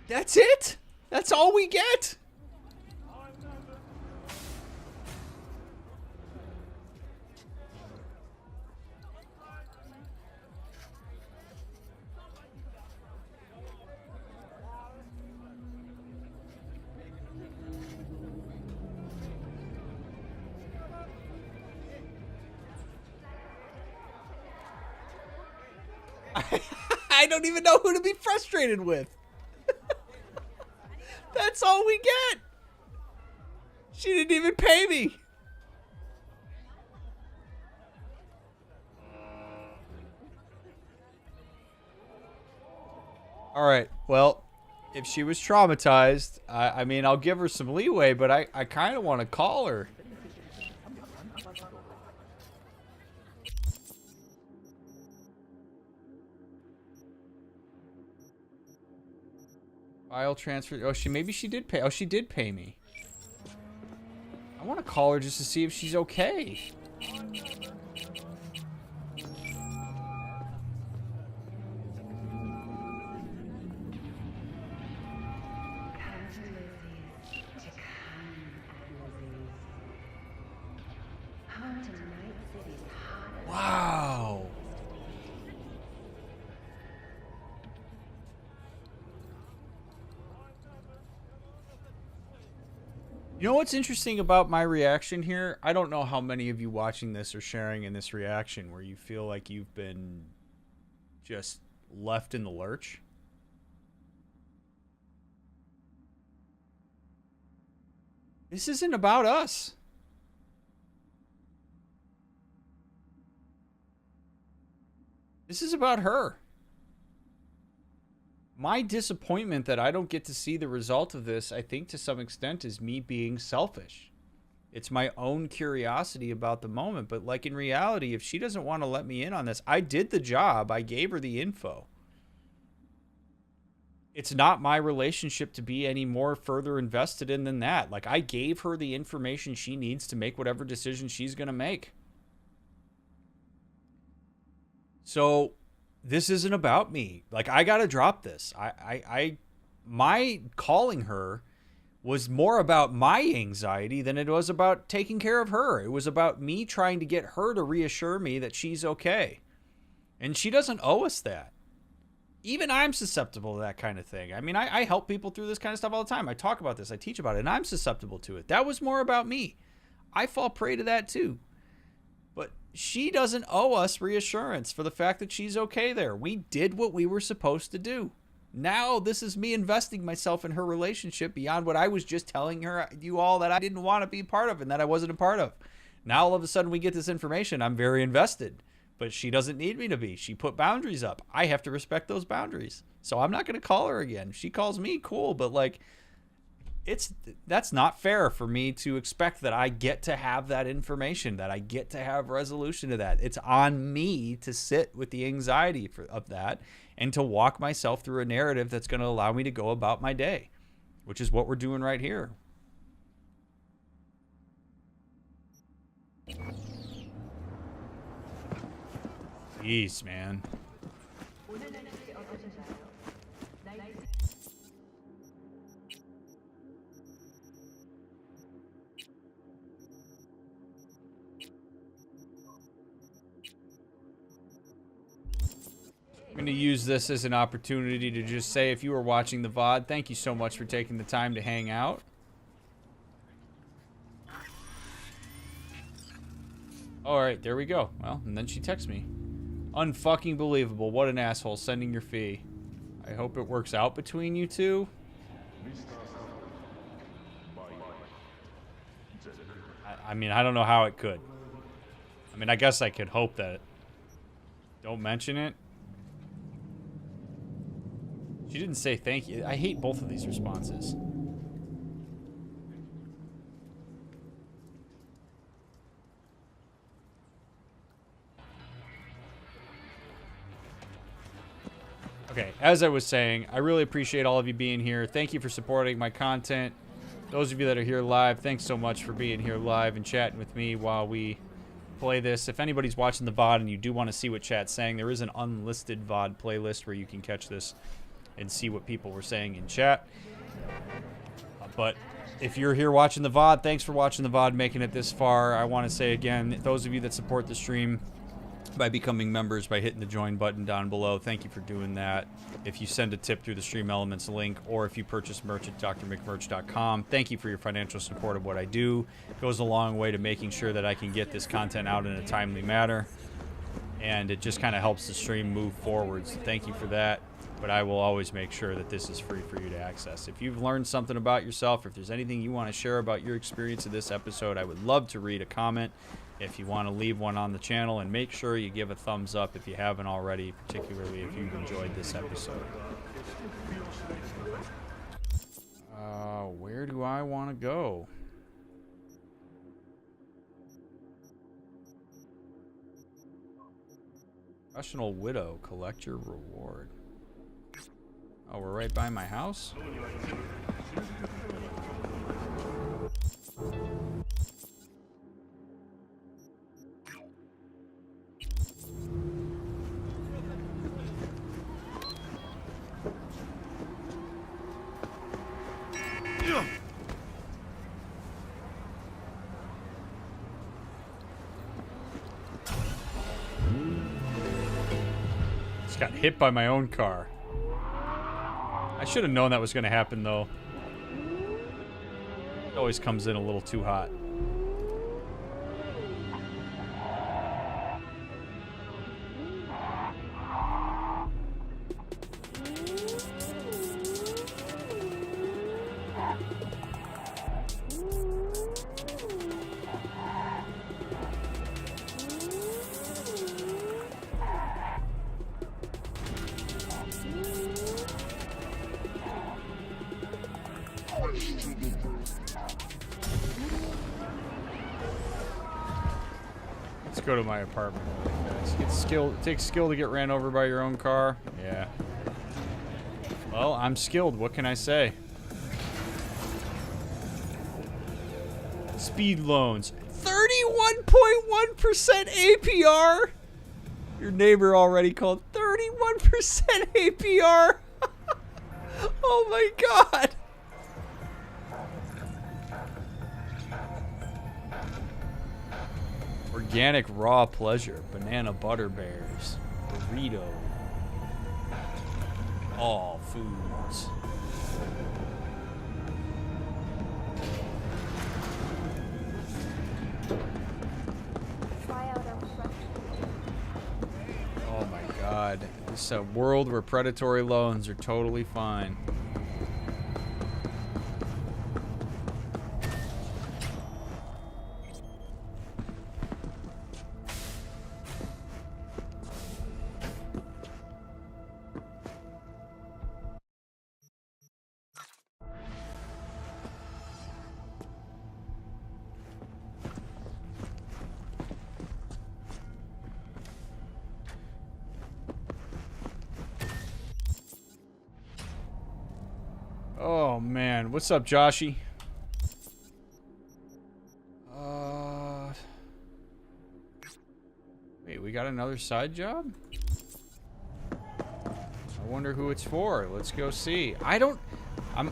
That's it? That's all we get? I don't even know who to be frustrated with. That's all we get. She didn't even pay me. All right. Well, if she was traumatized, I mean, I'll give her some leeway, but I kind of want to call her. File transfer. Oh, maybe she did pay. Oh, she did pay me. I want to call her just to see if she's okay. Wow. You know what's interesting about my reaction here? I don't know how many of you watching this are sharing in this reaction where you feel like you've been just left in the lurch. This isn't about us. This is about her. My disappointment that I don't get to see the result of this, I think to some extent, is me being selfish. It's my own curiosity about the moment. But like in reality, if she doesn't want to let me in on this, I did the job. I gave her the info. It's not my relationship to be any more further invested in than that. Like, I gave her the information she needs to make whatever decision she's going to make. So this isn't about me. Like, I got to drop this. My calling her was more about my anxiety than it was about taking care of her. It was about me trying to get her to reassure me that she's okay. And she doesn't owe us that. Even I'm susceptible to that kind of thing. I mean, I help people through this kind of stuff all the time. I talk about this. I teach about it. And I'm susceptible to it. That was more about me. I fall prey to that too. But she doesn't owe us reassurance for the fact that she's okay there. We did what we were supposed to do. Now this is me investing myself in her relationship beyond what I was just telling you all that I didn't want to be part of and that I wasn't a part of. Now all of a sudden we get this information. I'm very invested. But she doesn't need me to be. She put boundaries up. I have to respect those boundaries. So I'm not going to call her again. If she calls me, cool. But like, that's not fair for me to expect that I get to have that information, that I get to have resolution to that. It's on me to sit with the anxiety of that and to walk myself through a narrative that's going to allow me to go about my day, which is what we're doing right here. Jeez, man. I'm going to use this as an opportunity to just say, if you were watching the VOD, thank you so much for taking the time to hang out. Alright, there we go. Well, and then she texts me. Unfucking believable. What an asshole sending your fee. I hope it works out between you two. I mean, I don't know how it could. I mean, I guess I could hope that. Don't mention it. She didn't say thank you. I hate both of these responses. Okay, as I was saying, I really appreciate all of you being here. Thank you for supporting my content. Those of you that are here live, thanks so much for being here live and chatting with me while we play this. If anybody's watching the VOD and you do want to see what chat's saying, there is an unlisted VOD playlist where you can catch this and see what people were saying in chat. But if you're here watching the VOD, thanks for watching the VOD, making it this far. I want to say again, those of you that support the stream by becoming members, by hitting the join button down below, thank you for doing that. If you send a tip through the Stream Elements link, or if you purchase merch at drmickmerch.com, thank you for your financial support of what I do. It goes a long way to making sure that I can get this content out in a timely manner, and it just kind of helps the stream move forward, so thank you for that. But I will always make sure that this is free for you to access. If you've learned something about yourself, or if there's anything you want to share about your experience of this episode, I would love to read a comment. If you want to leave one on the channel, and make sure you give a thumbs up if you haven't already, particularly if you've enjoyed this episode. Where do I want to go? Professional Widow, collect your reward. Oh, we're right by my house? Just got hit by my own car. I should have known that was going to happen, though. It always comes in a little too hot. Let's go to my apartment. It's skill. It takes skill to get ran over by your own car. Yeah. Well, I'm skilled. What can I say? Speed loans. 31.1% APR. Your neighbor already called 31% APR. Oh my god. Organic raw pleasure, banana butter bears, burrito, all foods. Oh my god, this is a world where predatory loans are totally fine. Oh man, what's up, Joshy? Wait, we got another side job? I wonder who it's for. Let's go see. I'm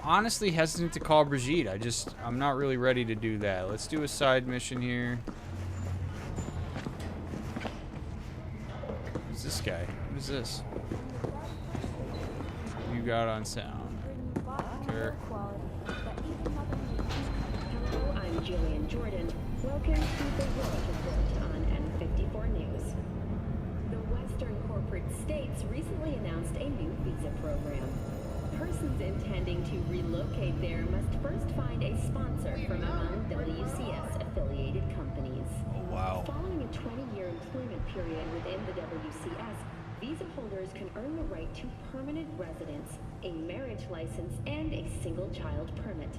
honestly hesitant to call Brigitte. I'm not really ready to do that. Let's do a side mission here. Who's this guy? What is this? You got on sound. Hello, I'm Jillian Jordan. Welcome to the World Report on N54 News. The Western corporate states recently announced a new visa program. Persons intending to relocate there must first find a sponsor from among WCS-affiliated companies. Oh, wow. Following a 20-year employment period within the WCS, visa holders can earn the right to permanent residence, a marriage license, and a single-child permit.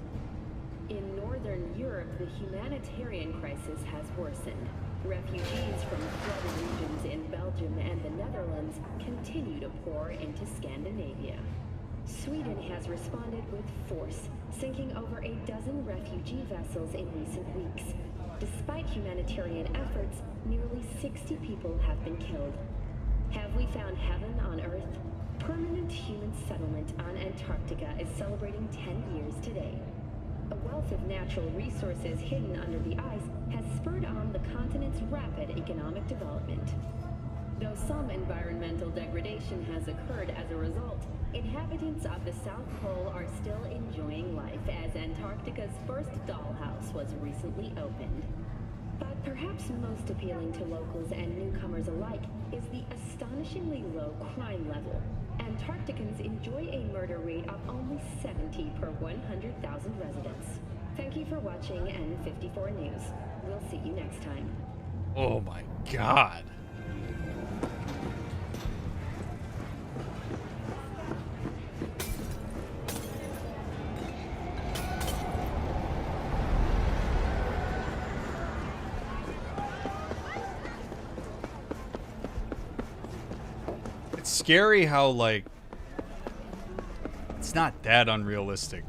In Northern Europe, the humanitarian crisis has worsened. Refugees from flooded regions in Belgium and the Netherlands continue to pour into Scandinavia. Sweden has responded with force, sinking over a dozen refugee vessels in recent weeks. Despite humanitarian efforts, nearly 60 people have been killed. Have we found heaven on Earth? Permanent human settlement on Antarctica is celebrating 10 years today. A wealth of natural resources hidden under the ice has spurred on the continent's rapid economic development. Though some environmental degradation has occurred as a result, inhabitants of the South Pole are still enjoying life as Antarctica's first dollhouse was recently opened. But perhaps most appealing to locals and newcomers alike is the astonishingly low crime level. Antarcticans enjoy a murder rate of only 70 per 100,000 residents. Thank you for watching N54 News. We'll see you next time. Oh my God. It's scary how, like, it's not that unrealistic.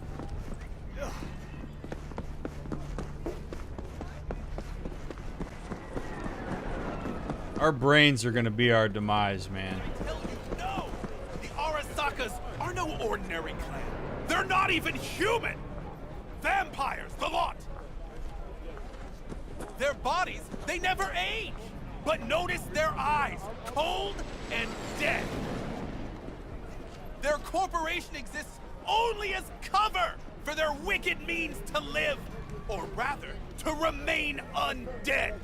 Our brains are gonna be our demise, man. I tell you, no! The Arasakas are no ordinary clan. They're not even human! Vampires, the lot! Their bodies, they never age! But notice their eyes, cold and dead. Their corporation exists only as cover for their wicked means to live, or rather, to remain undead.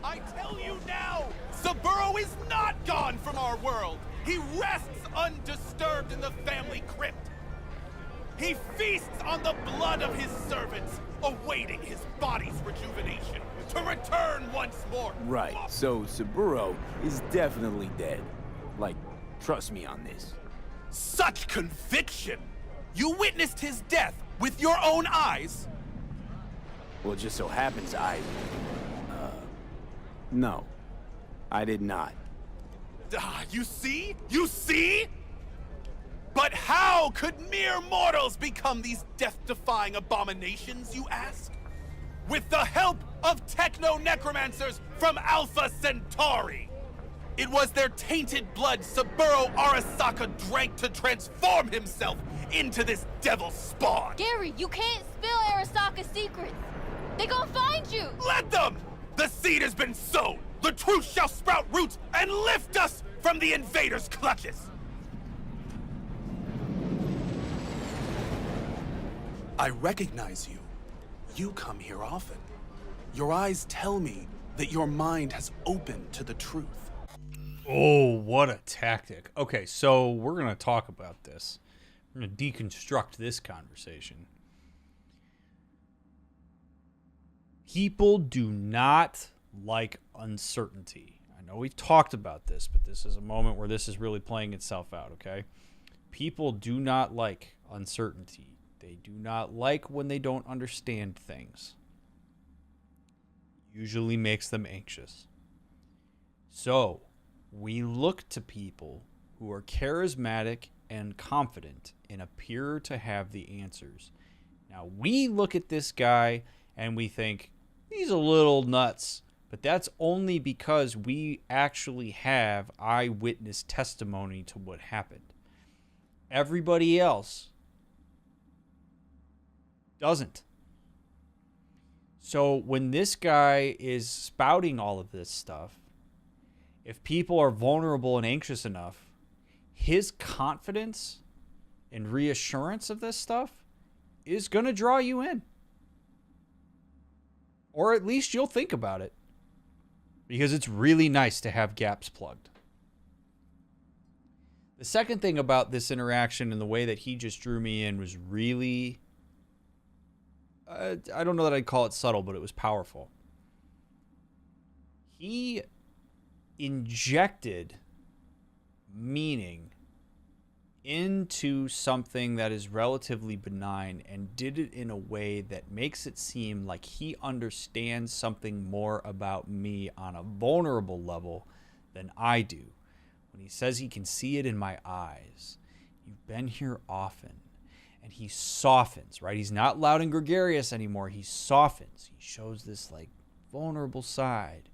I tell you now, Saburo is not gone from our world. He rests undisturbed in the family crypt. He feasts on the blood of his servants, awaiting his body's rejuvenation to return once more. Right, so Saburo is definitely dead. Like, trust me on this. Such conviction! You witnessed his death with your own eyes? Well, it just so happens no. I did not. You see? You see? But how could mere mortals become these death-defying abominations, you ask? With the help of techno-necromancers from Alpha Centauri! It was their tainted blood Saburo Arasaka drank to transform himself into this devil spawn! Gary, you can't spill Arasaka's secrets! They gon' find you! Let them! The seed has been sown! The truth shall sprout roots and lift us from the invaders' clutches! I recognize you. You come here often. Your eyes tell me that your mind has opened to the truth. Oh, what a tactic. Okay, so we're going to talk about this. We're going to deconstruct this conversation. People do not like uncertainty. I know we've talked about this, but this is a moment where this is really playing itself out, okay? People do not like uncertainty. They do not like when they don't understand things. Usually makes them anxious. So, we look to people who are charismatic and confident and appear to have the answers. Now, we look at this guy and we think, he's a little nuts. But that's only because we actually have eyewitness testimony to what happened. Everybody else doesn't. So when this guy is spouting all of this stuff, if people are vulnerable and anxious enough, his confidence and reassurance of this stuff is going to draw you in. Or at least you'll think about it. Because it's really nice to have gaps plugged. The second thing about this interaction and the way that he just drew me in was really... I don't know that I'd call it subtle, but it was powerful. He injected meaning into something that is relatively benign and did it in a way that makes it seem like he understands something more about me on a vulnerable level than I do. When he says he can see it in my eyes, you've been here often. And he softens, right? He's not loud and gregarious anymore. He softens. He shows this like vulnerable side.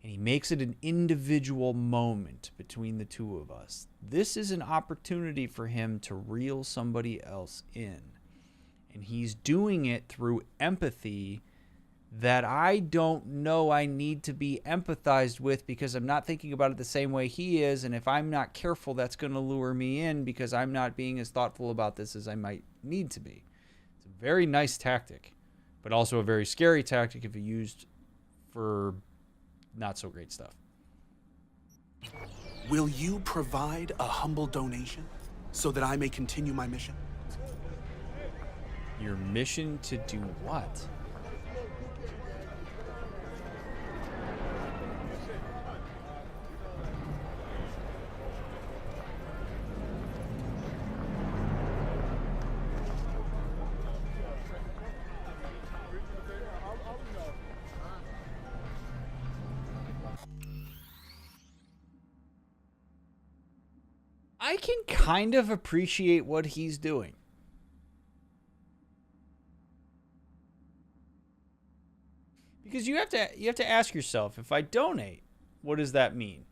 And he makes it an individual moment between the two of us. This is an opportunity for him to reel somebody else in. And he's doing it through empathy that I don't know I need to be empathized with because I'm not thinking about it the same way he is. And if I'm not careful, that's going to lure me in because I'm not being as thoughtful about this as I might need to be. It's a very nice tactic, but also a very scary tactic if used for not so great stuff. Will you provide a humble donation so that I may continue my mission? Your mission to do what? I can kind of appreciate what he's doing. Because you have to ask yourself, if I donate, what does that mean?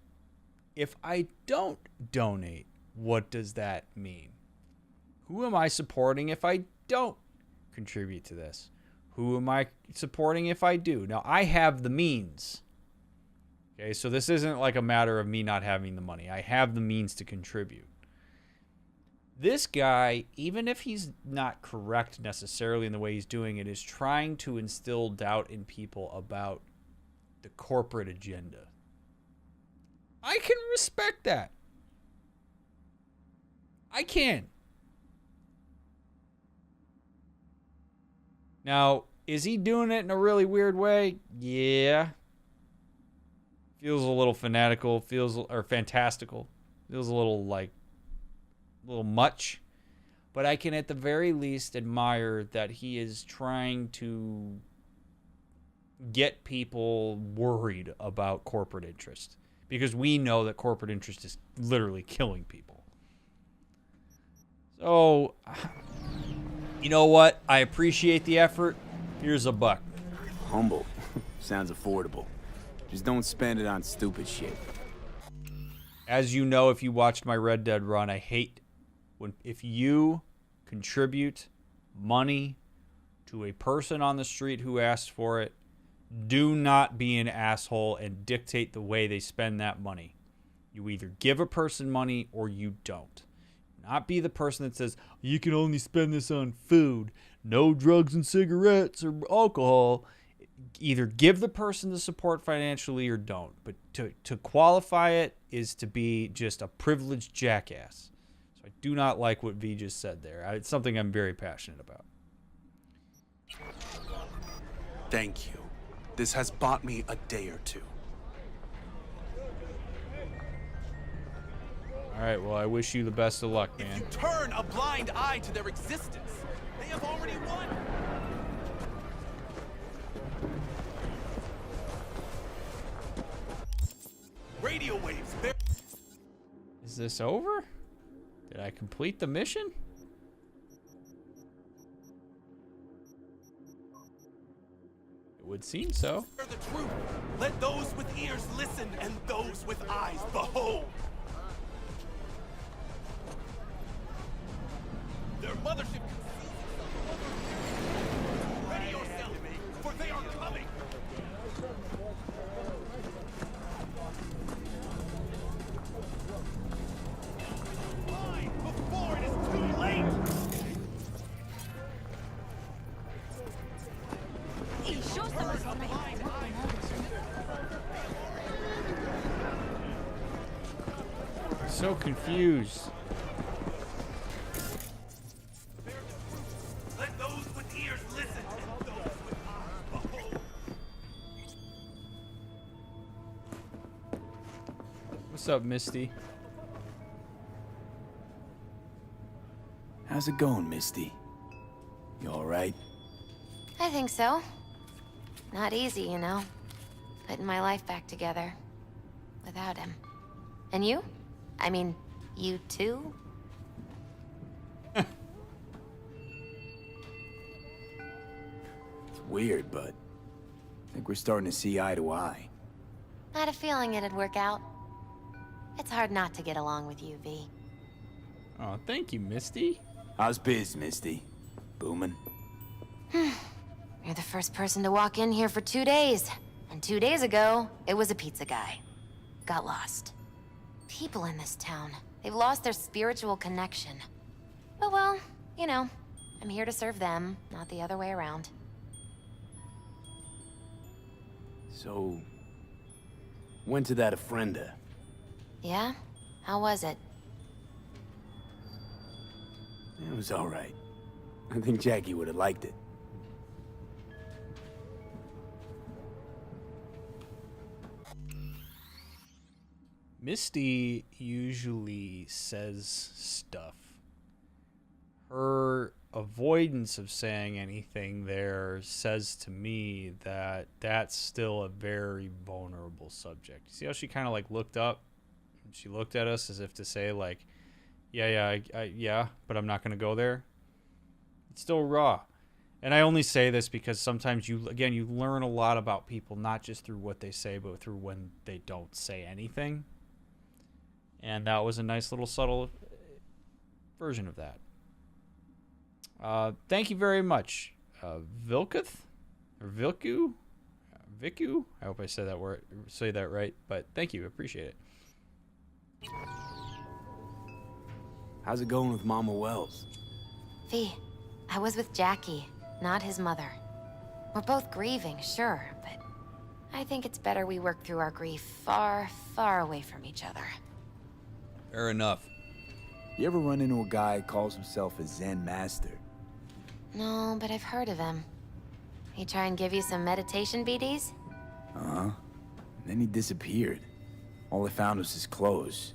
If I don't donate, what does that mean? Who am I supporting if I don't contribute to this? Who am I supporting if I do? Now, I have the means. Okay, so this isn't like a matter of me not having the money. I have the means to contribute. This guy, even if he's not correct necessarily in the way he's doing it, is trying to instill doubt in people about the corporate agenda. I can respect that. I can. Now, is he doing it in a really weird way? Yeah. Feels a little fanatical, or fantastical. Feels a little much. But I can at the very least admire that he is trying to get people worried about corporate interest. Because we know that corporate interest is literally killing people. So, you know what? I appreciate the effort. Here's a buck. Humble. Sounds affordable. Just don't spend it on stupid shit. As you know, if you watched my Red Dead run, I hate if you contribute money to a person on the street who asked for it, do not be an asshole and dictate the way they spend that money. You either give a person money or you don't. Not be the person that says, you can only spend this on food, no drugs and cigarettes or alcohol. Either give the person the support financially or don't. But to qualify it is to be just a privileged jackass. So I do not like what V just said there. It's something I'm very passionate about. Thank you. This has bought me a day or two. All right, well, I wish you the best of luck, man. If you turn a blind eye to their existence, they have already won. Radio waves. Is this over? Did I complete the mission? It would seem so. Hear the truth. Let those with ears listen and those with eyes behold. Their mothership ready yourself, for they are coming. Before it is too late. So confused. Let those with ears listen and those with eyes behold. What's up, Misty? How's it going, Misty? You alright? I think so. Not easy, you know. Putting my life back together. Without him. And you? I mean, you too? It's weird, but I think we're starting to see eye to eye. I had a feeling it'd work out. It's hard not to get along with you, V. Oh, thank you, Misty. How's biz, Misty? Booming? You're the first person to walk in here for 2 days. And 2 days ago, it was a pizza guy. Got lost. People in this town, they've lost their spiritual connection. But well, you know, I'm here to serve them, not the other way around. So, went to that ofrenda. Yeah? How was it? It was alright. I think Jackie would have liked it. Misty usually says stuff. Her avoidance of saying anything there says to me that that's still a very vulnerable subject. See how she kind of like looked up? She looked at us as if to say like, yeah, but I'm not going to go there. It's still raw. And I only say this because sometimes you learn a lot about people, not just through what they say, but through when they don't say anything. And that was a nice little subtle version of that. Thank you very much, Vilkuth or Vilku, Viku. I hope I said that right. But thank you, appreciate it. How's it going with Mama Wells? V, I was with Jackie, not his mother. We're both grieving, sure, but I think it's better we work through our grief far, far away from each other. Fair enough. You ever run into a guy who calls himself a Zen master? No, but I've heard of him. He try and give you some meditation BDs? Uh-huh. Then he disappeared. All I found was his clothes.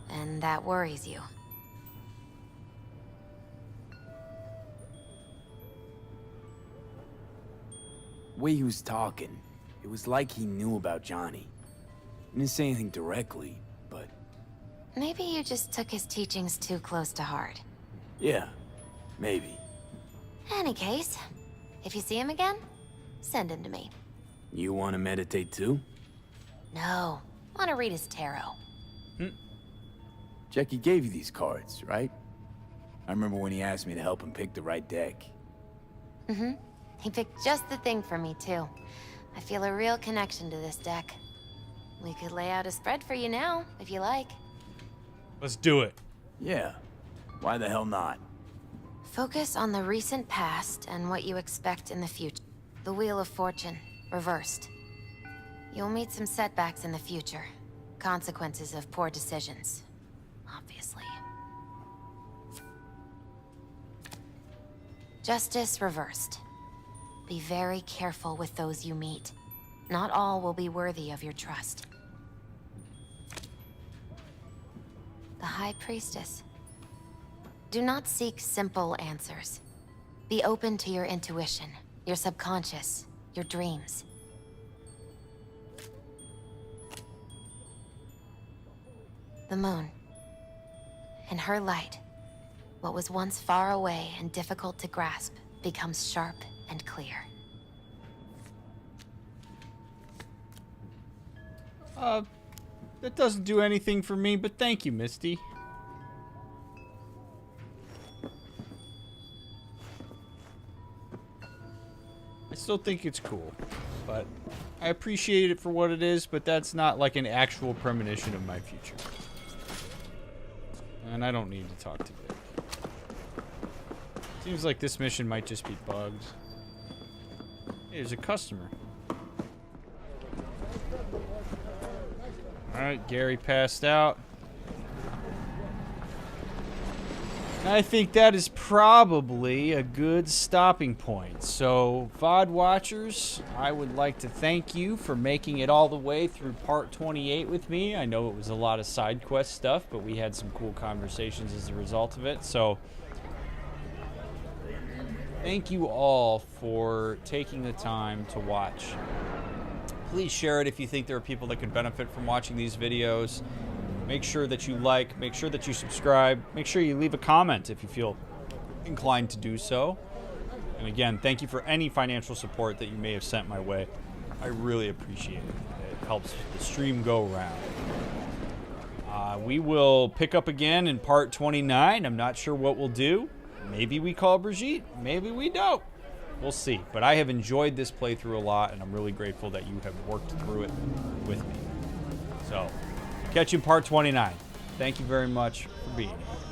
And that worries you. The way he was talking, it was like he knew about Johnny. He didn't say anything directly, but... Maybe you just took his teachings too close to heart. Yeah, maybe. Any case, if you see him again, send him to me. You want to meditate too? No, want to read his tarot. Jackie gave you these cards, right? I remember when he asked me to help him pick the right deck. Mm-hmm. He picked just the thing for me, too. I feel a real connection to this deck. We could lay out a spread for you now, if you like. Let's do it. Yeah. Why the hell not? Focus on the recent past and what you expect in the future. The Wheel of Fortune, reversed. You'll meet some setbacks in the future. Consequences of poor decisions. Obviously. Justice reversed. Be very careful with those you meet. Not all will be worthy of your trust. The High Priestess. Do not seek simple answers. Be open to your intuition, your subconscious, your dreams. The moon. In her light, what was once far away and difficult to grasp becomes sharp and clear. That doesn't do anything for me, but thank you, Misty. I still think it's cool, but I appreciate it for what it is, but that's not like an actual premonition of my future. And I don't need to talk to Vic. Seems like this mission might just be bugs. Hey, there's a customer. Alright, Gary passed out. I think that is probably a good stopping point. So, VOD watchers, I would like to thank you for making it all the way through part 28 with me. I know it was a lot of side quest stuff, but we had some cool conversations as a result of it. So, thank you all for taking the time to watch. Please share it if you think there are people that could benefit from watching these videos. Make sure that you like, make sure that you subscribe, make sure you leave a comment if you feel inclined to do so. And again, thank you for any financial support that you may have sent my way. I really appreciate it. It helps the stream go around. We will pick up again in part 29. I'm not sure what we'll do. Maybe we call Brigitte, maybe we don't. We'll see. But I have enjoyed this playthrough a lot, and I'm really grateful that you have worked through it with me. So, catch you in part 29. Thank you very much for being here.